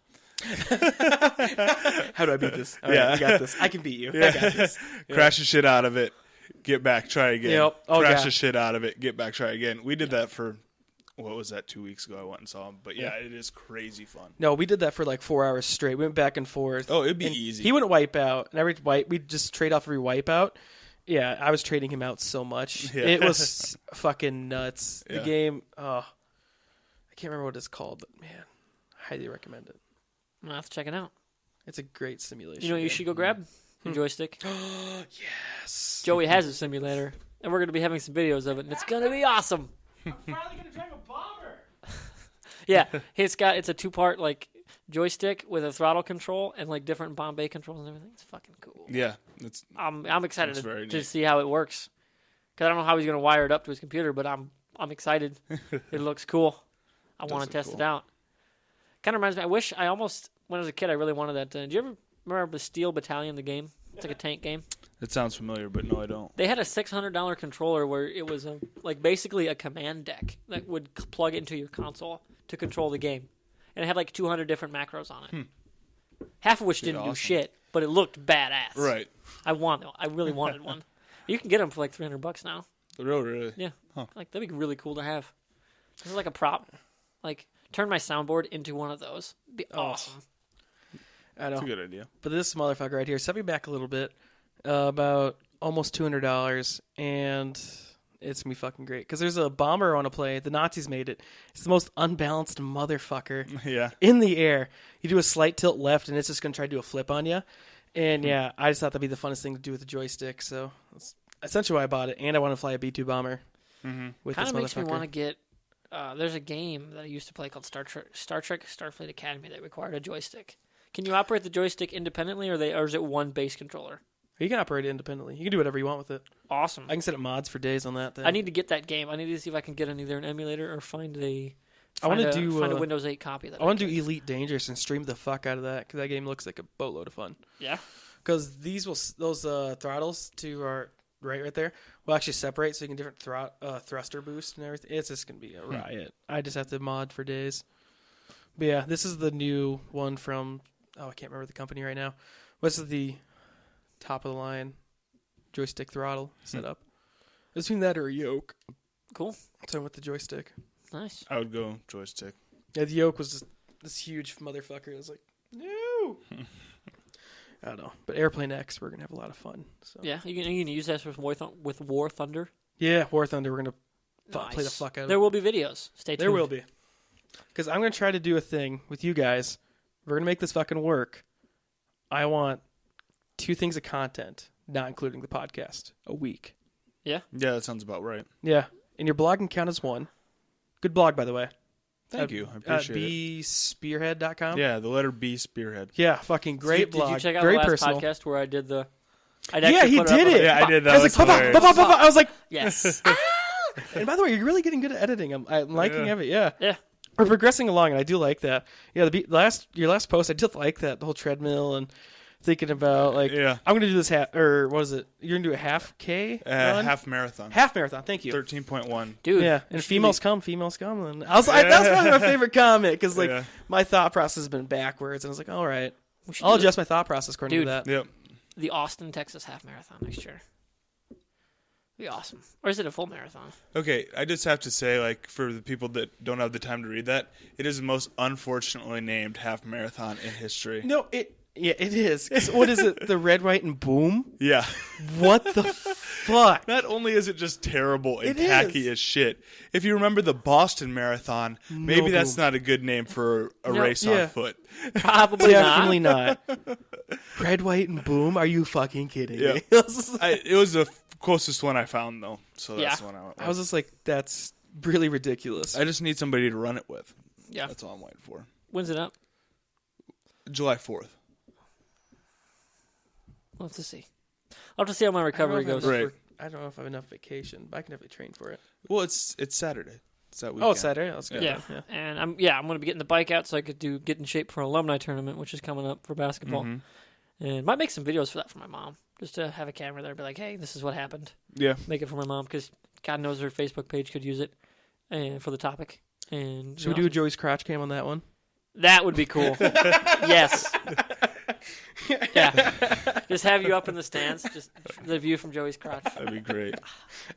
How do I beat this? All Yeah. right, you got this. I can beat you. I got this. Crash the shit out of it, get back, try again. Yep. Oh, Crash yeah. the shit out of it, get back, try again. We did that for, what was that, 2 weeks ago I went and saw him. But yeah, it is crazy fun. No, we did that for like 4 hours straight. We went back and forth. Oh, it'd be And easy. He wouldn't wipe out, and we'd just trade off every wipeout. Yeah, I was trading him out so much. Yeah. It was fucking nuts. The Yeah. game, I can't remember what it's called, but man, highly recommend it. I'm going to have to check it out. It's a great simulation. You know what you game. should go grab? Your joystick. Yes. Joey has a simulator. And we're going to be having some videos of it. And it's going to be awesome. I'm finally gonna drive a bomber. Yeah. It's a 2-part joystick with a throttle control and different Bombay controls and everything. It's fucking cool. Yeah, it's I'm excited That's very to neat. see how it works. Because I don't know how he's going to wire it up to his computer, but I'm excited. It looks cool. I want look to test cool. it out. Kind of reminds me. I wish I almost when I was a kid I really wanted that. Did you ever remember the Steel Battalion, the game? It's like a tank game. It sounds familiar, but no, I don't. They had a $600 controller where it was basically a command deck that would plug into your console to control the game, and it had like 200 different macros on it. Half of which didn't do awesome. shit, but it looked badass. Right. I really wanted one. You can get them for like $300 now. Really? Yeah. Huh. Like that'd be really cool to have. This is like a prop. Like turn my soundboard into one of those. It'd be awesome. I know. That's a good idea. But this motherfucker right here set me back a little bit, about almost $200, and it's gonna be fucking great. Because there's a bomber I want to play. The Nazis made it. It's the most unbalanced motherfucker Yeah. in the air. You do a slight tilt left, and it's just gonna try to do a flip on you. And yeah, I just thought that'd be the funnest thing to do with the joystick. So that's essentially why I bought it. And I want to fly a B-2 bomber with Kind this of makes me motherfucker. want to get. There's a game that I used to play called Star Trek Starfleet Academy that required a joystick. Can you operate the joystick independently, or is it one base controller? You can operate it independently. You can do whatever you want with it. Awesome. I can set up mods for days on that thing. I need to get that game. I need to see if I can get either an emulator or find a I want to do find a Windows 8 copy. That I want to do Elite Dangerous and stream the fuck out of that because that game looks like a boatload of fun. Yeah. Because those throttles to our right there will actually separate, so you can different thruster boost and everything. It's just gonna be a riot. I just have to mod for days. But yeah, this is the new one from I can't remember the company right now. What's the top of the line joystick throttle setup? Between that or a yoke. Cool. So I went with the joystick. Nice. I would go joystick. Yeah, the yoke was just this huge motherfucker. It was like, no. I don't know. But Airplane X, we're going to have a lot of fun. So. Yeah, you can use that with War Thunder. Yeah, War Thunder, we're going to Nice. play the fuck out of There it. will be videos. Stay tuned. There will be. Because I'm going to try to do a thing with you guys. We're going to make this fucking work. I want 2 things of content, not including the podcast, a week. Yeah? Yeah, that sounds about right. Yeah. And your blog can count as 1. Good blog, by the way. Thank you. I appreciate it. bspearhead.com. Yeah, the letter B, Spearhead. Yeah, fucking great blog. Did you check out Very the last personal. podcast where I did the... Yeah, he did it. Yeah, I did that. I was like, That's "Papa, papa, papa." I was like, Yes. and by the way, you're really getting good at editing. I'm liking Yeah. it. Yeah. Yeah. We're progressing along, and I do like that. Yeah, your last post, I did like that, the whole treadmill and thinking about like, Yeah. I'm gonna do this what is it? You're gonna do a half K run? Half marathon. Half marathon. Thank you. 13.1. Dude. Yeah, and you should females come. And I was like, that's probably my favorite comment because like Yeah. my thought process has been backwards, and I was like, all right, we should I'll do adjust my thought process according Dude. to that. Yep. the Austin, Texas half marathon next year. Be awesome. Or is it a full marathon? Okay, I just have to say, like, for the people that don't have the time to read that, it is the most unfortunately named half marathon in history. No, it is. 'Cause what is it? The red, white, and boom. Yeah. What the fuck? Not only is it just terrible and It tacky is. as shit, if you remember the Boston Marathon, maybe that's boom. not a good name for a No, race yeah. on foot. Probably Definitely not. not. Red, white, and boom. Are you fucking kidding Yeah. me? It was the closest one I found, though, so that's Yeah. the one I went with. I was just like, that's really ridiculous. I just need somebody to run it with. Yeah. That's all I'm waiting for. When's it up? July 4th. We'll have to see. I'll have to see how my recovery goes. Right. I don't know if I have enough vacation, but I can definitely train for it. Well, it's Saturday. It's that weekend. Oh, it's Saturday. That's good. Yeah. Yeah. And I'm going to be getting the bike out so I could get in shape for an alumni tournament, which is coming up for basketball. Mm-hmm. And might make some videos for that for my mom, just to have a camera there, and be like, hey, this is what happened. Yeah. Make it for my mom because God knows her Facebook page could use it, and for the topic. And Should we do a Joey's crotch cam on that one? That would be cool. Yes. Yeah. Just have you up in the stands, just the view from Joey's crotch. That'd be great.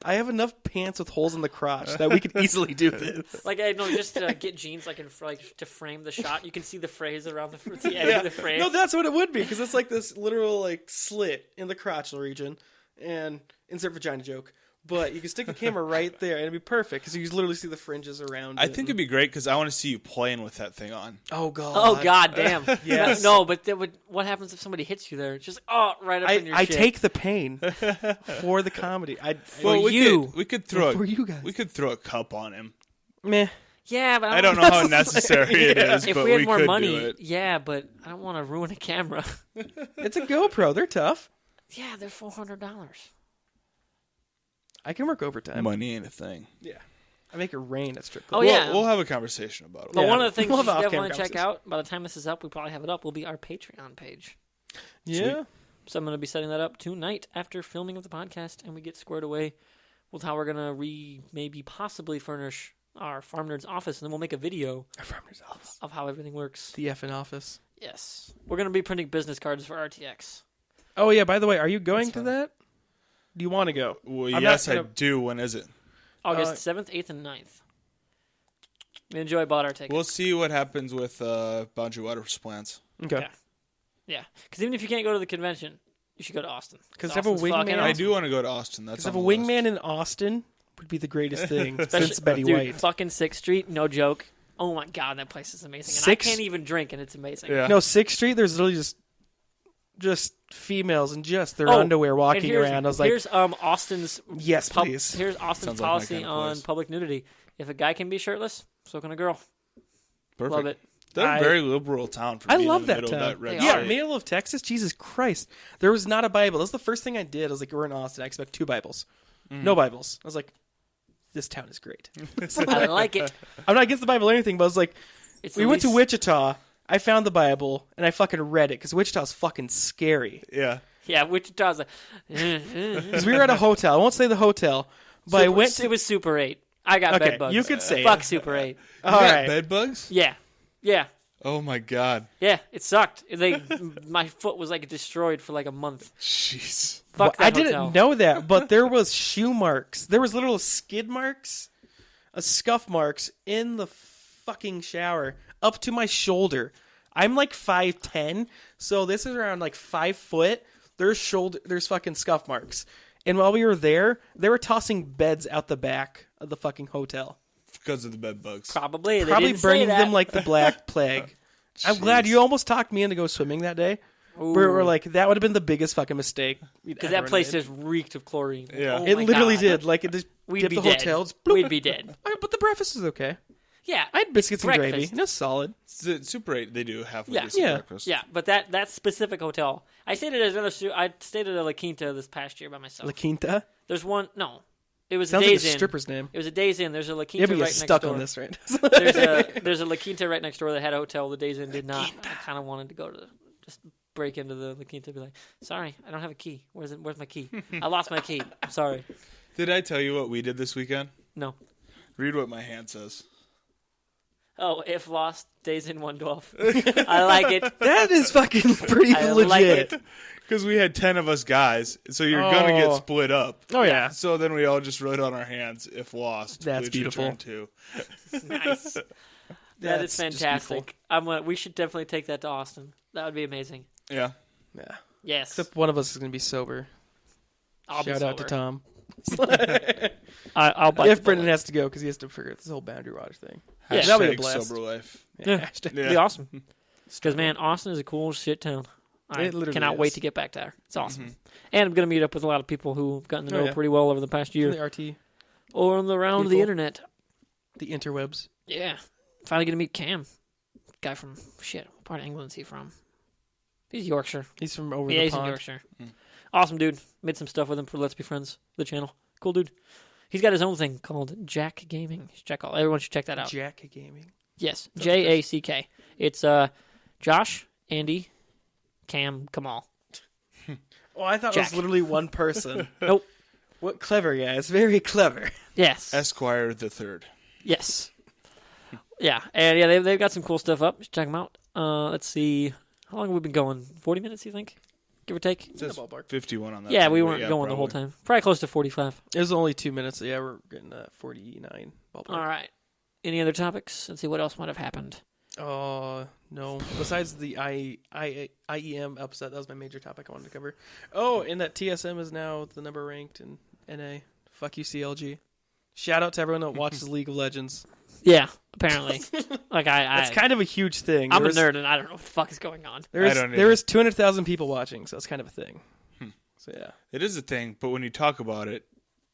I have enough pants with holes in the crotch that we could easily do this. Like I know, just to get jeans to frame the shot. You can see the phrase around the edge of the frame. No, that's what it would be because it's like this literal like slit in the crotchal region, and insert vagina joke. But you can stick the camera right there, and it'd be perfect because you literally see the fringes around. I think it'd be great because I want to see you playing with that thing on. Oh god. Oh god damn. Yes. No, but what happens if somebody hits you there? It's just right up in your I shit. take the pain for the comedy. For you. We could throw For you guys. We could throw a cup on him. Meh. Yeah, but I don't know how necessary it is, If but we had we more could money, do it. yeah, but I don't want to ruin a camera. It's a GoPro. They're tough. Yeah, they're $400. I can work overtime. Money ain't a thing. Yeah. I make it rain at strip Oh, club. yeah. We'll have a conversation about it. But Yeah. one of the things We'll you have should off-camera definitely check conversation. out, by the time this is up, we probably have it up, will be our Patreon page. Yeah. So I'm going to be setting that up tonight after filming of the podcast, and we get squared away with how we're going to maybe possibly furnish our Farm Nerds office, and then we'll make a video Our farmer's office. of how everything works. The effing office. Yes. We're going to be printing business cards for RTX. Oh, yeah, by the way, are you going to that? Do you want to go? Well, I'm yes, not I gonna- do. When is it? August 7th, 8th, and 9th. Me and Joey bought our tickets. We'll see what happens with Boundary Waters plans. Okay. Yeah. Yeah. Because even if you can't go to the convention, you should go to Austin. Because have a Austin's fucking wingman. I awesome. do want to go to Austin. That's Because on have a the list. wingman in Austin would be the greatest thing Especially- since Betty Dude, White. fucking 6th Street, no joke. Oh my god, that place is amazing. And Sixth- I can't even drink, and it's amazing. Yeah. No, 6th Street, there's literally just females in just their Oh, underwear And walking here's, around. I was like, here's Austin's yes, please. here's Austin's Sounds like my policy kind of on place. public nudity. If a guy can be shirtless, so can a girl. Perfect. Love it. They're I- a very liberal town for I being love in the that middle of town. that red They Yeah, are. state. middle of Texas. Jesus Christ. There was not a Bible. That was the first thing I did. I was like, we're in Austin. I expect 2 Bibles. No Bibles. I was like, this town is great. I like it. I'm not against the Bible or anything, but I was like, It's we at went to least- Wichita. I found the Bible, and I fucking read it, because Wichita's fucking scary. Yeah. Yeah, Wichita's like, Because we were at a hotel. I won't say the hotel, but I went to... It was Super 8. I got Okay, bed bugs. you could say Fuck it. Super 8. You All got right. bed bugs? Yeah. Yeah. Oh my god. Yeah, it sucked. My foot was like destroyed for like a month. Jeez. Fuck Well, that I didn't hotel. know that, but there was shoe marks. There was literal skid marks, scuff marks in the fucking shower up to my shoulder. I'm like 5'10", so this is around like 5 foot. There's fucking scuff marks. And while we were there, they were tossing beds out the back of the fucking hotel. Because of the bed bugs. Probably. They Probably didn't say burning that. them like the Black Plague. I'm glad Jeez. you almost talked me into go swimming that day. We're like, that would have been the biggest fucking mistake. Because that place just reeked of chlorine. Yeah. Oh It my literally God. did. Like, it just We'd dipped be the dead. hotels. We'd be dead. But the breakfast was okay. Yeah. I had biscuits and gravy. Breakfast. And it was solid. Super 8, they do have a Yeah. decent Yeah. breakfast. Yeah, but that specific hotel. I stayed at I stayed at a La Quinta this past year by myself. La Quinta. There's one. No, it was Sounds a like a Days Inn. stripper's name. It was a Days Inn. There's a La Yeah, Quinta but you're right next stuck door. on this, right? There's a La Quinta right next door that had a hotel. The Days Inn did not. I kind of wanted to go to just break into the La Quinta and be like, sorry, I don't have a key. Where's my key? I lost my key. I'm sorry. Did I tell you what we did this weekend? No. Read what my hand says. Oh, if lost, Days Inn 112. I like it. That is fucking pretty I legit. like it. Because we had 10 of us guys, so you're going to get Oh. split up. Oh, yeah. So then we all just wrote on our hands, if lost, That's please beautiful. return to. Nice. That That's is just fantastic. We should definitely take that to Austin. That would be amazing. Yeah. Yeah. Yes. Except one of us is going to be sober. I'll be Shout out to sober. Tom. I'll bite If the Brendan bullet. has to go because he has to figure out this whole Boundary Waters thing. Yeah. That'll be a Hashtag blast. sober life. Yeah. Hashtag- It'd be awesome. Because, man, Austin is a cool shit town. I It literally cannot is. wait to get back there. It's awesome. And I'm going to meet up with a lot of people who've gotten to Oh, know yeah. pretty well over the past year. The RT, Or around the People. internet. the interwebs. Yeah. Finally going to meet Cam. Guy from, what part of England is he from? He's Yorkshire. He's from over Yeah, the he's in pond. Yorkshire. Awesome dude. Made some stuff with him for Let's Be Friends, the channel. Cool dude. He's got his own thing called Jack Gaming. Everyone should check that out. Jack Gaming. Yes, Jack. It's Josh, Andy, Cam, Kamal. Oh, I thought it Jack. was literally one person. Nope. What clever guys. Very clever. Yes. Esquire the Third. Yes. Yeah, and yeah, they've got some cool stuff up. Check them out. Let's see. How long have we been going? 40 minutes, you think? Give or take? It says ballpark. 51 on that. Yeah, thing, we but weren't going the whole probably. time. Probably close to 45. It was only 2 minutes. Yeah, we're getting 49 ballpark. All right. Any other topics? Let's see what else might have happened. Oh, no. Besides the IEM upset, that was my major topic I wanted to cover. Oh, and that TSM is now the number ranked in NA. Fuck you, CLG. Shout out to everyone that watches League of Legends. Yeah, apparently. Like That's kind of a huge thing. I'm a There was- nerd and I don't know what the fuck is going on. There I was, don't there either. was 200,000 people watching, so it's kind of a thing. So, yeah. It is a thing, but when you talk about it,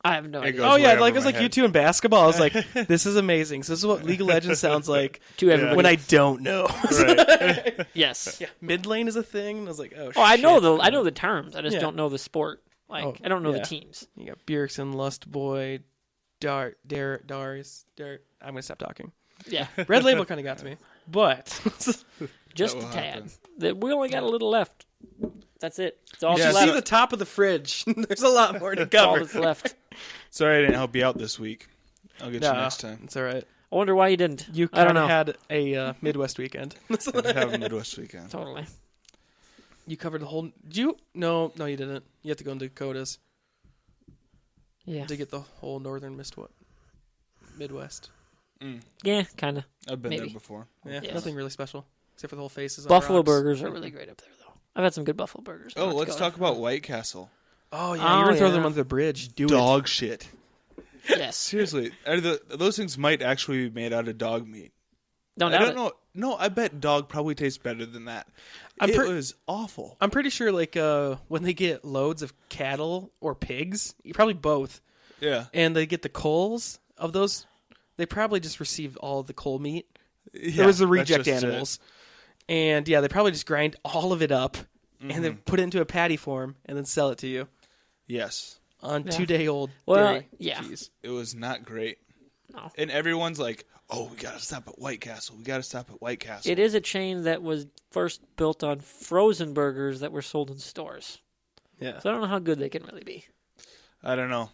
I have no It idea. goes Oh, yeah, way like over it was my like you head. two in basketball. I was like, this is amazing. So this is what League of Legends sounds like To everybody. when I don't know. right? Yes. Yeah, mid lane is a thing. And I was like, oh, Oh, I know shit. the terms. I just Yeah. don't know the sport. Like Oh, I don't know yeah. the teams. You got Bjergsen, Lustboy, Darius. I'm going to stop talking. Yeah. Red Label kind of got to me. But Just That a will tad. happen. We only got a little left. That's it. It's all Yeah, that's See left. the top of the fridge. There's a lot more to That's all cover. that's left. Sorry I didn't help you out this week. I'll get you next time. It's all right. I wonder why you didn't. You I don't kind of know. had a Midwest weekend. I did have a Midwest weekend. Totally. You covered the whole. Did you? No, you didn't. You have to go into Dakotas Yeah. to get the whole northern Midwest. Yeah, kind of. I've been Maybe. there before. Yeah, Yes. nothing really special except for the whole faces. on Buffalo rocks. burgers are really great up there, though. I've had some good buffalo burgers. Oh, North let's Dakota. talk about White Castle. Oh yeah, Oh, you're gonna throw yeah. them under the bridge. Do Dog shit. Yes. Seriously, those things might actually be made out of dog meat. Don't I doubt don't it. know. No, I bet dog probably tastes better than that. I'm It pre- was awful. I'm pretty sure like when they get loads of cattle or pigs, probably both, Yeah. and they get the coals of those, they probably just receive all of the coal meat. Yeah, There was the that's reject just it. animals, and yeah, they probably just grind all of it up and Mm-hmm. then put it into a patty form and then sell it to you Yes. on Yeah. 2-day-old Well, dairy yeah. cheese. It was not great. No. And everyone's like, "Oh, we gotta stop at White Castle. We gotta stop at White Castle." It is a chain that was first built on frozen burgers that were sold in stores. Yeah, So I don't know how good they can really be. I don't know.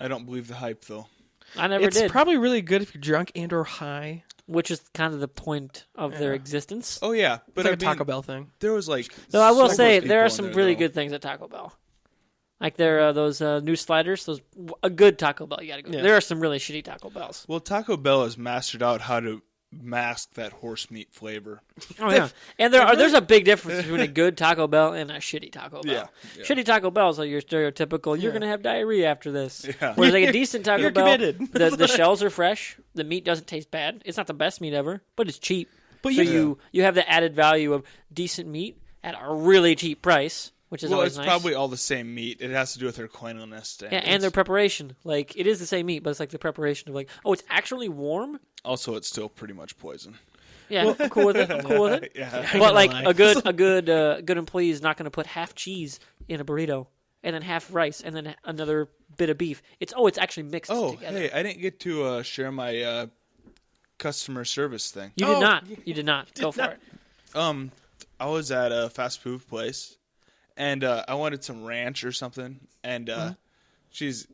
I don't believe the hype though. I never it's did, probably really good if you're drunk and or high. which is kind of the point of their Yeah. existence. Oh yeah, It's but like I a mean, Taco Bell thing. there was like. Though I will so say much there are people some in really though. good things at Taco Bell. Like those new sliders, a good Taco Bell. You gotta go. Yeah. There are some really shitty Taco Bells. Well, Taco Bell has mastered out how to mask that horse meat flavor. Oh yeah, and there's a big difference between a good Taco Bell and a shitty Taco Bell. Yeah. Shitty Taco Bells are your stereotypical. You're Yeah. gonna have diarrhea after this. Yeah. Whereas like a decent Taco You're Bell, committed. the shells are fresh. The meat doesn't taste bad. It's not the best meat ever, but it's cheap. But so you have the added value of decent meat at a really cheap price, which is Well, always it's nice. probably all the same meat. It has to do with their cleanliness. Yeah, and their preparation. Like it is the same meat, but it's like the preparation of like, oh, it's actually warm. Also, it's still pretty much poison. Yeah, I'm cool with it. I'm cool with it. Yeah. But like lie. a good employee is not going to put half cheese in a burrito and then half rice and then another bit of beef. It's actually mixed Oh, together. hey, I didn't get to share my customer service thing. You did not. You did not. Go for it. I was at a fast food place, and I wanted some ranch or something. And she's,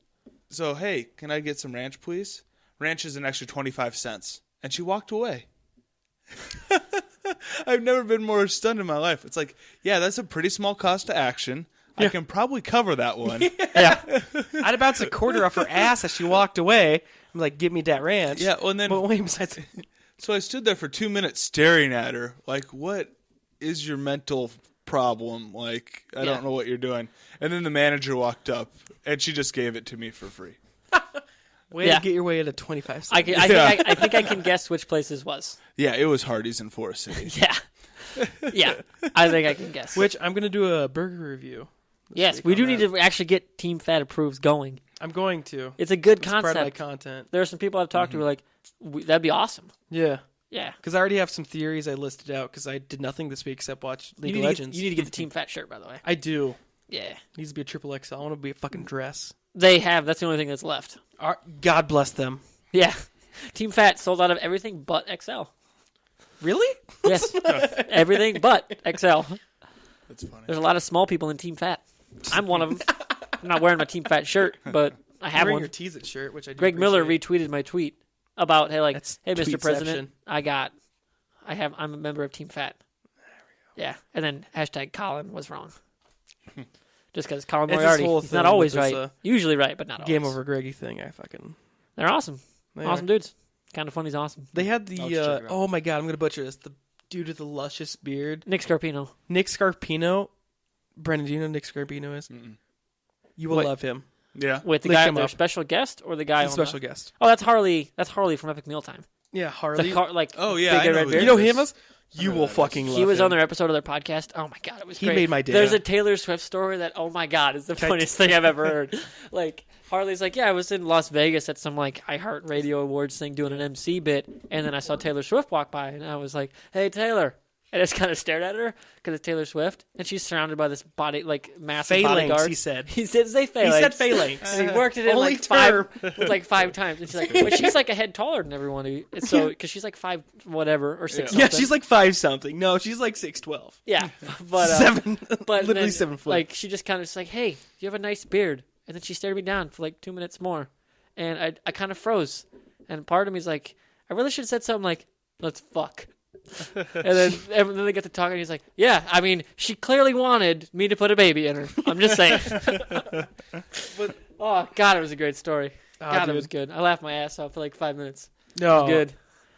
so hey, can I get some ranch, please? Ranch is an extra 25 cents, and she walked away. I've never been more stunned in my life. It's like, yeah, that's a pretty small cost to action. I can probably cover that one. yeah, I'd bounce a quarter off her ass as she walked away. I'm like, give me that ranch. Yeah, well, and then But wait, besides, so I stood there for 2 minutes staring at her, like, what is your mental problem? Like, I Yeah. don't know what you're doing. And then the manager walked up, and she just gave it to me for free. way Yeah. to get your way into 25 cents. I think I can guess which place this was. Yeah, it was Hardee's in Forest City. Yeah. Yeah. I think I can guess. Which I'm going to do a burger review. yes, week we on do that. need to actually get Team Fat Approves going. I'm going to. It's a good It's part of my concept. content. There are some people I've talked to who are like, that'd be awesome. Yeah. Yeah. Because I already have some theories I listed out because I did nothing this week except watch League You of need, Legends. you need to get the Team Fat shirt, by the way. I do. Yeah. Needs to be a triple XL. I want to be a fucking dress. They have. That's the only thing that's left. God bless them. Yeah. Team Fat sold out of everything but XL. Really? Yes. Everything but XL. That's funny. There's a lot of small people in Team Fat. I'm one of them. I'm not wearing my Team Fat shirt, but I have Wearing one. your Tease It shirt, which I do Greg Miller appreciate. retweeted my tweet about, hey, That's hey, Mr. tweetception. President, I'm a member of Team Fat. Yeah. And then hashtag Colin was wrong. Just because Colin It's this Moriarty, whole he's not thing always with this, right. Usually right, but not Game always. over Greggy thing. I fucking. They're awesome. They Awesome are. dudes. Kind of funny's awesome. They had I'll the. check it out. Oh my god, I'm going to butcher this. The dude with the luscious beard. Nick Scarpino. Nick Scarpino. Brendan, do you know who Nick Scarpino is? Mm-mm. You will What? love him. Yeah. Wait, the Link guy, him their up. special guest, or the guy He's on a special the... guest. Oh, that's Harley. That's Harley from Epic Mealtime. Yeah, The Harley. like, Oh, yeah, big I know red who beard. You know Yes. him as? You know will that fucking is. love He was him. on their episode of their podcast. Oh my god, it was He great. made my day. There's a Taylor Swift story that, oh my god, is the funniest thing I've ever heard. Like, Harley's like, yeah, I was in Las Vegas at some like iHeartRadio Awards thing doing an MC bit, and then I saw Taylor Swift walk by, and I was like, hey Taylor, And I just kind of stared at her because it's Taylor Swift, and she's surrounded by this massive Phalanx, bodyguard. he said. He did say phalanx. He said phalanx. And he worked it in Only like five times. And she's like, but she's like a head taller than everyone. So because she's like 5 whatever or 6. Yeah, she's like 5 something. No, she's like 6'12". Yeah, but 7. but Literally then, 7 foot. Like she just kind of just like, hey, you have a nice beard, and then she stared me down for like 2 minutes more, and I kind of froze, and part of me's like, I really should have said something like, let's fuck. And then they get to talking. And he's like, "Yeah, I mean, she clearly wanted me to put a baby in her. I'm just saying." But oh god, it was a great story. God, it was good. I laughed my ass off for like 5 minutes. No, Good,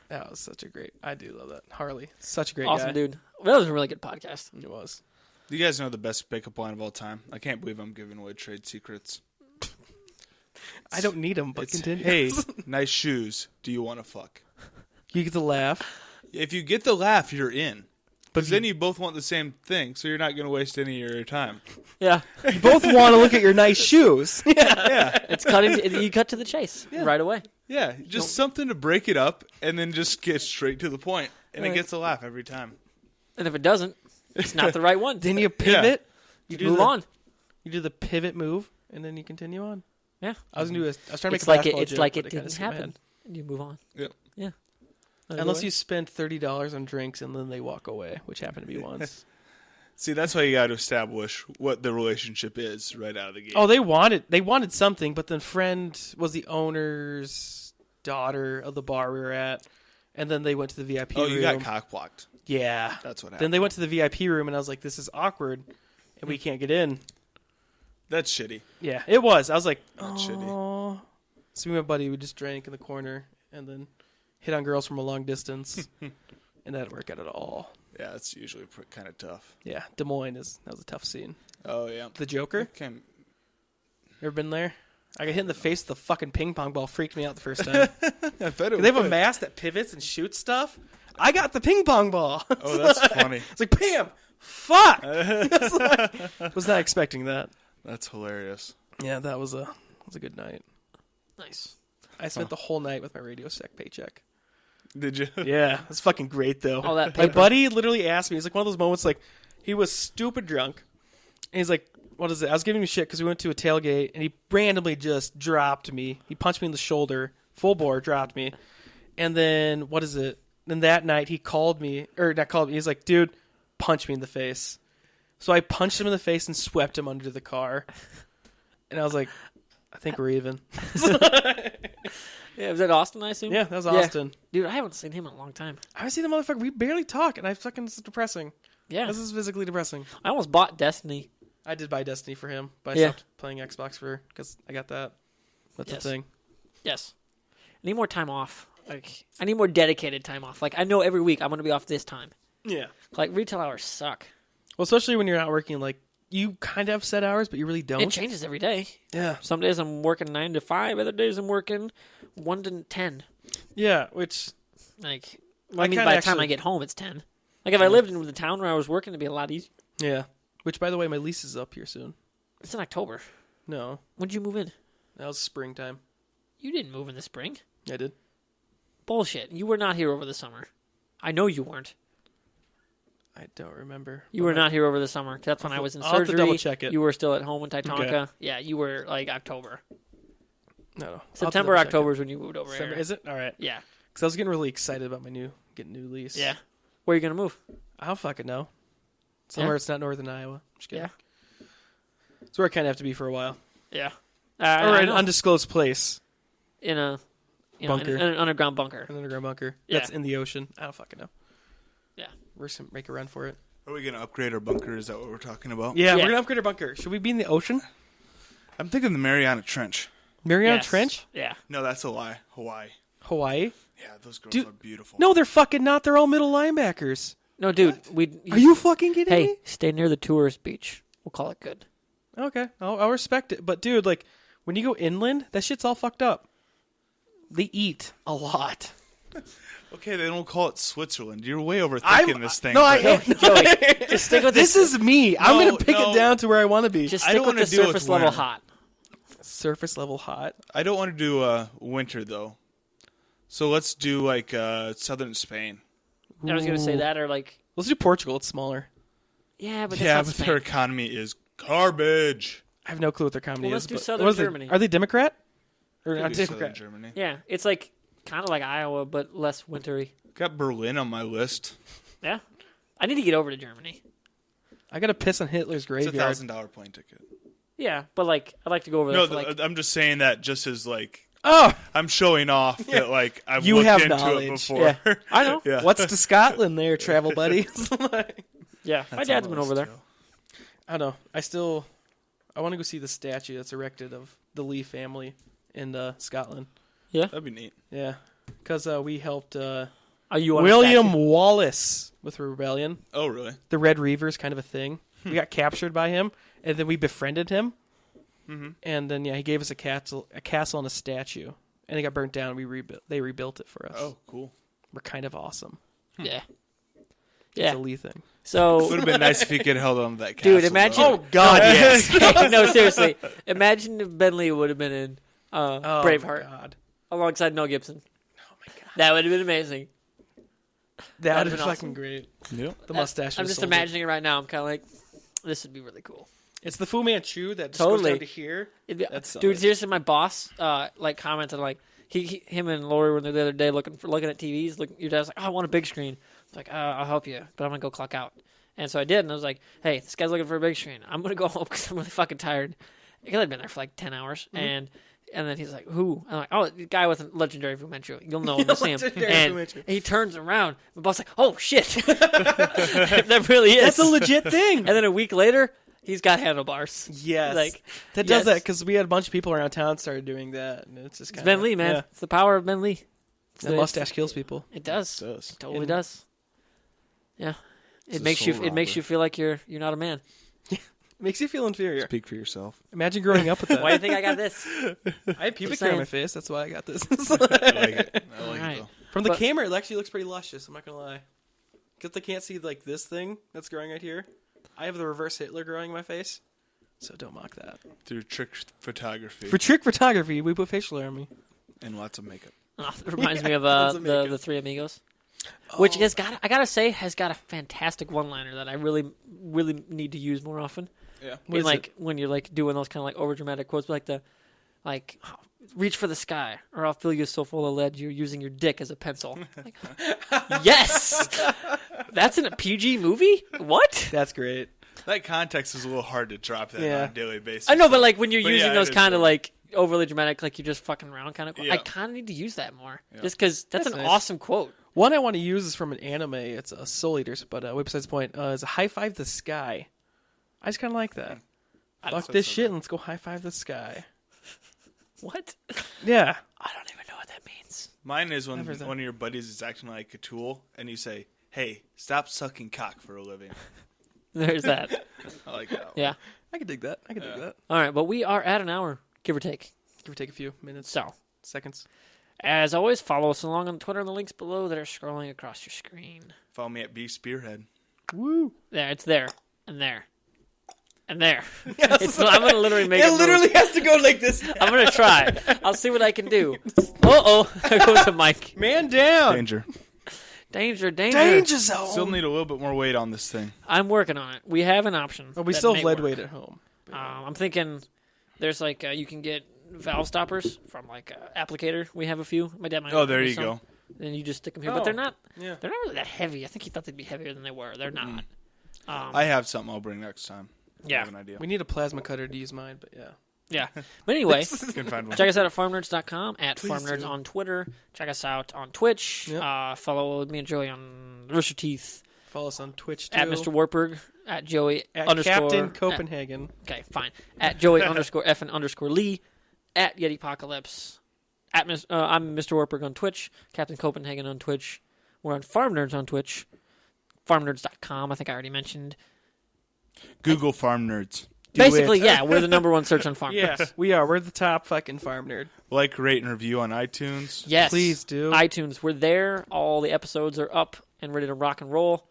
that was such a great. I do love that Harley. Such a great awesome guy. dude. That was a really good podcast. It was. You guys know the best pickup line of all time? I can't believe I'm giving away trade secrets. I don't need him, but It's, continue. hey, nice shoes. Do you want to fuck? You get the laugh. If you get the laugh, you're in. But Because then you both want the same thing, so you're not going to waste any of your time. Yeah, you both want to look at your nice shoes. Yeah, it's cutting. You cut to the chase right away. yeah. Just something to break it up, and then just get straight to the point, and Right. it gets a laugh every time. And if it doesn't, it's not the right one. Then you pivot. You Move on. You do the pivot move, and then you continue on. Yeah, I was trying to make it's a like basketball it's joke, like but it kinda didn't skipped my happen, head. and you move on. Yep. Yeah. Unless you spend $30 on drinks and then they walk away, which happened to be once. See, that's why you got to establish what the relationship is right out of the gate. Oh, they wanted something, but then friend was the owner's daughter of the bar we were at, and then they went to the VIP room. you got cock blocked. Yeah. That's what happened. Then they went to the VIP room, and I was like, this is awkward, and we can't get in. That's shitty. Yeah, it was. I was like, That's shitty. oh. So me and my buddy, we just drank in the corner and then hit on girls from a long distance, and that didn't work out at all. Yeah, it's usually kind of tough. Yeah, Des Moines that was a tough scene. Oh, yeah. The Joker, Okay. ever been there? I got hit in the face with a fucking ping pong ball. Freaked me out the first time. I bet it They have a would. mask that pivots and shoots stuff. I got the ping pong ball. Oh, that's funny. It's like, bam! Fuck! It's like, was not expecting that. That's hilarious. Yeah, that was a good night. Nice. I spent the whole night with my Radio Shack paycheck. Did you? Yeah, it's fucking great though. All that My paper. buddy literally asked me. It's like one of those moments. Like he was stupid drunk, and he's like, "What is it?" I was giving him shit because we went to a tailgate, and he randomly just dropped me. He punched me in the shoulder, full bore, dropped me, and then what is it? Then that night he called me, or not called me. He's like, "Dude, punch me in the face." So I punched him in the face and swept him under the car, and I was like, "I think we're even." Yeah, was that Austin? I assume. Yeah, that was Austin. Dude, I haven't seen him in a long time. I see the motherfucker. We barely talk, and I fucking it's depressing. Yeah, This is physically depressing. I almost bought Destiny. I did buy Destiny for him, but I Yeah. stopped playing Xbox because I got that. That's Yes. the thing. Yes. I need more time off. Like, I need more dedicated time off. Like, I know every week I'm going to be off this time. Yeah. Like, retail hours suck. Well, especially when you're not working, like you kind of have set hours, but you really It don't. changes every day. Yeah. Some days I'm working 9 to 5. Other days I'm working 1 to 10. Yeah. Which Like, I I mean, kinda by the time actually- I get home, it's 10. Like, if I lived in the town where I was working, it'd be a lot easier. yeah. Which, by the way, my lease is up here soon. It's in October. No, When did you move in? that was springtime. You didn't move in the spring. I did. Bullshit. You were not here over the summer. I know you weren't. I don't remember. You were not here over the summer. That's when I was in I'll have to surgery. double-check it. You were still at home in Titanca. Okay. Yeah, you were like October. No. I'll have to September, double-check October it. is when you moved over December, here. is it? All right. Yeah. Because I was getting really excited about my getting new lease. Yeah. Where are you going to move? I don't fucking know. Somewhere Yeah? it's not northern Iowa. Just kidding. Yeah. It's where I kind of have to be for a while. Yeah. Or I an know. undisclosed place. In a Bunker. in an underground bunker. An underground bunker. Yeah. That's in the ocean. I don't fucking know. Yeah. We're just gonna make a run for it. Are we going to upgrade our bunker? Is that what we're talking about? Yeah, Yeah. we're gonna upgrade our bunker. Should we be in the ocean? I'm thinking the Mariana Trench. Mariana Yes. Trench? Yeah. No, that's a lie. Hawaii. Hawaii? Yeah, those girls Dude, are beautiful. No, they're fucking not. They're all middle linebackers. No, dude. Are you fucking kidding Hey, me? stay near the tourist beach. We'll call it good. Okay, I'll respect it. But dude, like, when you go inland, that shit's all fucked up. They eat a lot. Okay, they don't call it Switzerland. You're way overthinking this thing. No, but- Joey, just stick with This is me. I'm No, gonna pick no. it down to where I want to be. Just I stick don't with wanna the deal with surface level winter. hot. Surface level hot. I don't want to do winter, though. So let's do, like, southern Spain. I was gonna say that, or like Let's do Portugal. It's smaller. Yeah, but Yeah, that's but not their Spain. economy is garbage. I have no clue what their comedy Well, is. let's do but southern what is it? Germany. Are they Democrat? Or Could not do Southern Democrat? Germany. Yeah, it's like kind of like Iowa, but less wintry. Got Berlin on my list. Yeah, I need to get over to Germany. I got to piss on Hitler's It's graveyard. $1,000 plane ticket. Yeah, but like I'd like to go over there. No, for like, I'm just saying that just as like Oh, I'm showing off that like I've You looked have into knowledge. it before. Yeah. I know. Yeah. what's to Scotland there, travel buddy? Yeah, my That's dad's on been my over there. list, too. I don't know. I want to go see the statue that's erected of the Lee family in Scotland. That'd be neat. Yeah, because we helped Are you on a William statue? Wallace with the rebellion. Oh, really? The Red Reavers, kind of a thing. We got captured by him, and then we befriended him. Mm-hmm. And then he gave us a castle and a statue, and it got burnt down. They rebuilt it for us. Oh, cool. We're kind of awesome. Yeah. It's Yeah. a Lee thing. So, Would have been nice if he could have held on to that castle. dude, imagine. though. God, yes. No, seriously. Imagine if Ben Lee would have been in Oh, Braveheart my God. alongside Mel Gibson. Oh my God. That would have been amazing. That That'd is been fucking awesome. great. Yep. The mustache. I'm was just sold it. imagining it right now. I'm kind of like, this would be really cool. It's the Fu Manchu that just Totally. goes down to here. That's Dude, solid. seriously, my boss like commented like him and Lori were there the other day looking at TVs. Your dad's like, oh, I want a big screen. I was like, I'll help you, but I'm gonna go clock out. And so I did, and I was like, hey, this guy's looking for a big screen. I'm gonna go home because I'm really fucking tired. Because I'd been there for like 10 hours, and then he's like, who? I'm like, oh, the guy with a legendary Fu Manchu. You'll know him. You'll see him. Legendary And Fu Manchu. he turns around. My boss like, oh shit, that really is. That's a legit thing. And then a week later, he's got handlebars. Yes. Like, that does yes. that because we had a bunch of people around town started doing that. And it's just It's kind Ben Lee, man. It's the power of Ben Lee. It's That the- mustache kills people. It does. It does. It totally And- does. Yeah. It's It a makes soul you. It makes robber. you feel like you're not a man. Makes you feel inferior. Speak for yourself. Imagine growing up with that. Why do you think I got this? I had pubic Just hair on saying. my face. That's why I got this. I like it. I like Alright. it, though. From the But- camera, it actually looks pretty luscious. I'm not gonna lie. Because they can't see like this thing that's growing right here. I have the reverse Hitler growing in my face, so don't mock that. Through trick photography For trick photography, we put facial hair on me. and lots of makeup. Oh, it reminds me of Tons of makeup. the Three Amigos, which I gotta say has got a fantastic one-liner that I really need to use more often. Yeah. What is Like when you're like doing those kind of like over dramatic quotes, like oh, reach for the sky, or I'll fill you so full of lead you're using your dick as a pencil. Like, yes, that's in a PG movie. What? That's great. That context is a little hard to drop that Yeah. on a daily basis. I know, but like when you're But using yeah, those it is kind of good. like overly dramatic, like you're just fucking around kind of. Yeah. I kind of need to use that more, Yeah. just because that's That's an nice. awesome quote. One I want to use is from an anime. It's a Soul Eaters, but Website's point is a high five the sky. I just kind of like that. Fuck this shit and let's go high five the sky. What? Yeah. I don't even know what that means. Mine is when Never that. one of your buddies is acting like a tool and you say, hey, stop sucking cock for a living. There's that. I like that. Yeah. I could dig that. I could dig that. All right, but we are at an hour, give or take. Give or take a few minutes, So, seconds. as always, follow us along on Twitter and the links below that are scrolling across your screen. Follow me at B Spearhead. Woo. There, it's there, and there, and there. I'm gonna literally make It it. literally has to go like this. I'm gonna try. I'll see what I can do. Oh, there goes the mic. Man down. Danger. Danger, danger. Danger zone. Still need a little bit more weight on this thing. I'm working on it. We have an option. Oh, we that still may have lead work. weight at home. I'm thinking there's like you can get valve stoppers from like Applicator. We have a few. My dad might. Oh, there give me you some. go. Then you just stick them here, Oh, but they're not. yeah. They're not really that heavy. I think he thought they'd be heavier than they were. They're not. I have something I'll bring next time. Yeah. I have an idea. We need a plasma cutter to use mine, but yeah. Yeah. But anyway, Can find one. check us out at farmnerds.com, at Please farmnerds do. on Twitter. Check us out on Twitch. Yep. Follow me and Joey on Rooster Teeth, Follow us on Twitch too. at Mr. Warburg, at Joey At underscore Captain at- Copenhagen. okay, fine. At Joey underscore F and underscore Lee, at Yetipocalypse. I'm Mr. Warburg on Twitch, Captain Copenhagen on Twitch. We're on Farm Nerds on Twitch, farmnerds.com. I think I already mentioned. Google Farm Nerds. Basically, it. yeah, we're the number one search on Farm Nerds. Yes, we are. We're the top fucking farm nerd. Like, rate, and review on iTunes. Yes. Please do. iTunes. We're there. All the episodes are up and ready to rock and roll.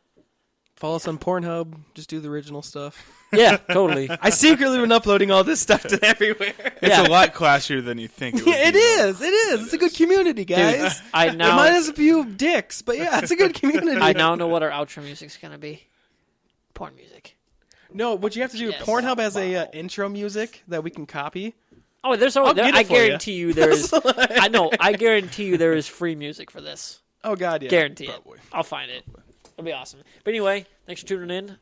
Follow us on Pornhub. Just do the original stuff. Yeah, totally. I secretly been uploading all this stuff to everywhere. It's a lot classier than you think it would Yeah, be. it is. It's a good community, guys. Dude, I It now might have a few dicks, but yeah, it's a good community. I now know what our outro music's gonna be. Porn music. No, what you have to do, Yes. Pornhub has a intro music that we can copy. Oh, there's I'll always. get it I for ya. guarantee you there is. I know. I guarantee you there is free music for this. Oh, God, yeah. Guarantee Probably. it. I'll find it. It'll be awesome. But anyway, thanks for tuning in.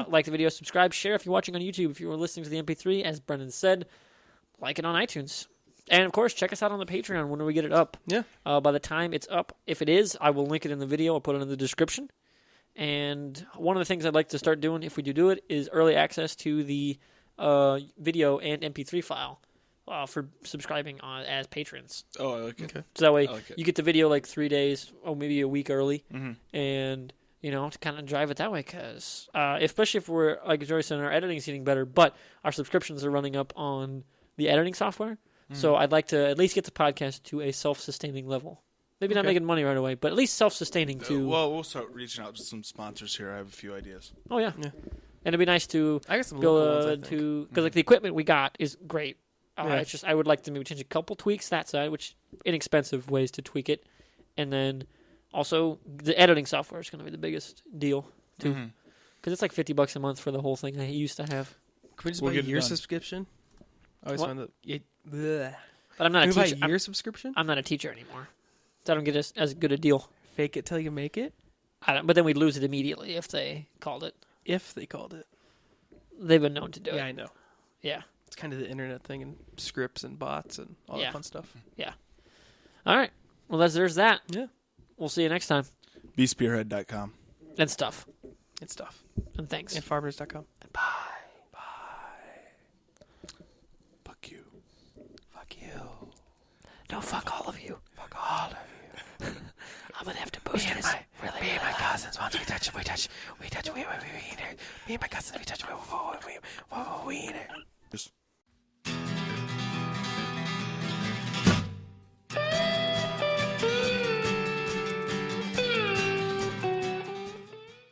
Like the video, subscribe, share if you're watching on YouTube. If you were listening to the MP3, as Brendan said, like it on iTunes. And, of course, check us out on the Patreon when we get it up. Yeah. By the time it's up, if it is, I will link it in the video. I'll put it in the description. And one of the things I'd like to start doing, if we do it, is early access to the video and MP3 file for subscribing as patrons. Oh, I like it. Okay. So that way I like it. you get the video like 3 days or maybe a week early, Mhm. and to kind of drive it that way. Because especially if we're, like Joey said, our editing's getting better, but our subscriptions are running up on the editing software. So I'd like to at least get the podcast to a self-sustaining level. Maybe not Okay. making money right away, but at least self-sustaining to. Well, we'll start reaching out to some sponsors here. I have a few ideas. Oh yeah. Yeah. And it'd be nice to I got some be able local ones, I think. to because like the equipment we got is great. Yeah. It's just I would like to maybe change a couple tweaks that side, which inexpensive ways to tweak it, and then also the editing software is going to be the biggest deal too, Mhm. because it's like $50 a month for the whole thing I used to have. Can we just We'll buy get a it year done. subscription? I always What? find that... Bleh. But I'm not Can a we buy teacher. a year subscription? I'm not a teacher anymore, so I don't get as good a deal. Fake it till you make it? But then we'd lose it immediately if they called it. If they called it. They've been known to do Yeah, it. I know. Yeah. It's kind of the internet thing and scripts and bots and all Yeah. that fun stuff. All right. Well, there's that. Yeah. We'll see you next time. BeSpearhead.com. And stuff. And stuff. And thanks. And farmers.com. Bye. Fuck you. Fuck you. No, fuck all of you. Fuck all of you. I'm gonna have to boost this. Me and my cousins, once we touch, we eat it. Me and my cousins, we touch, we eat it. Just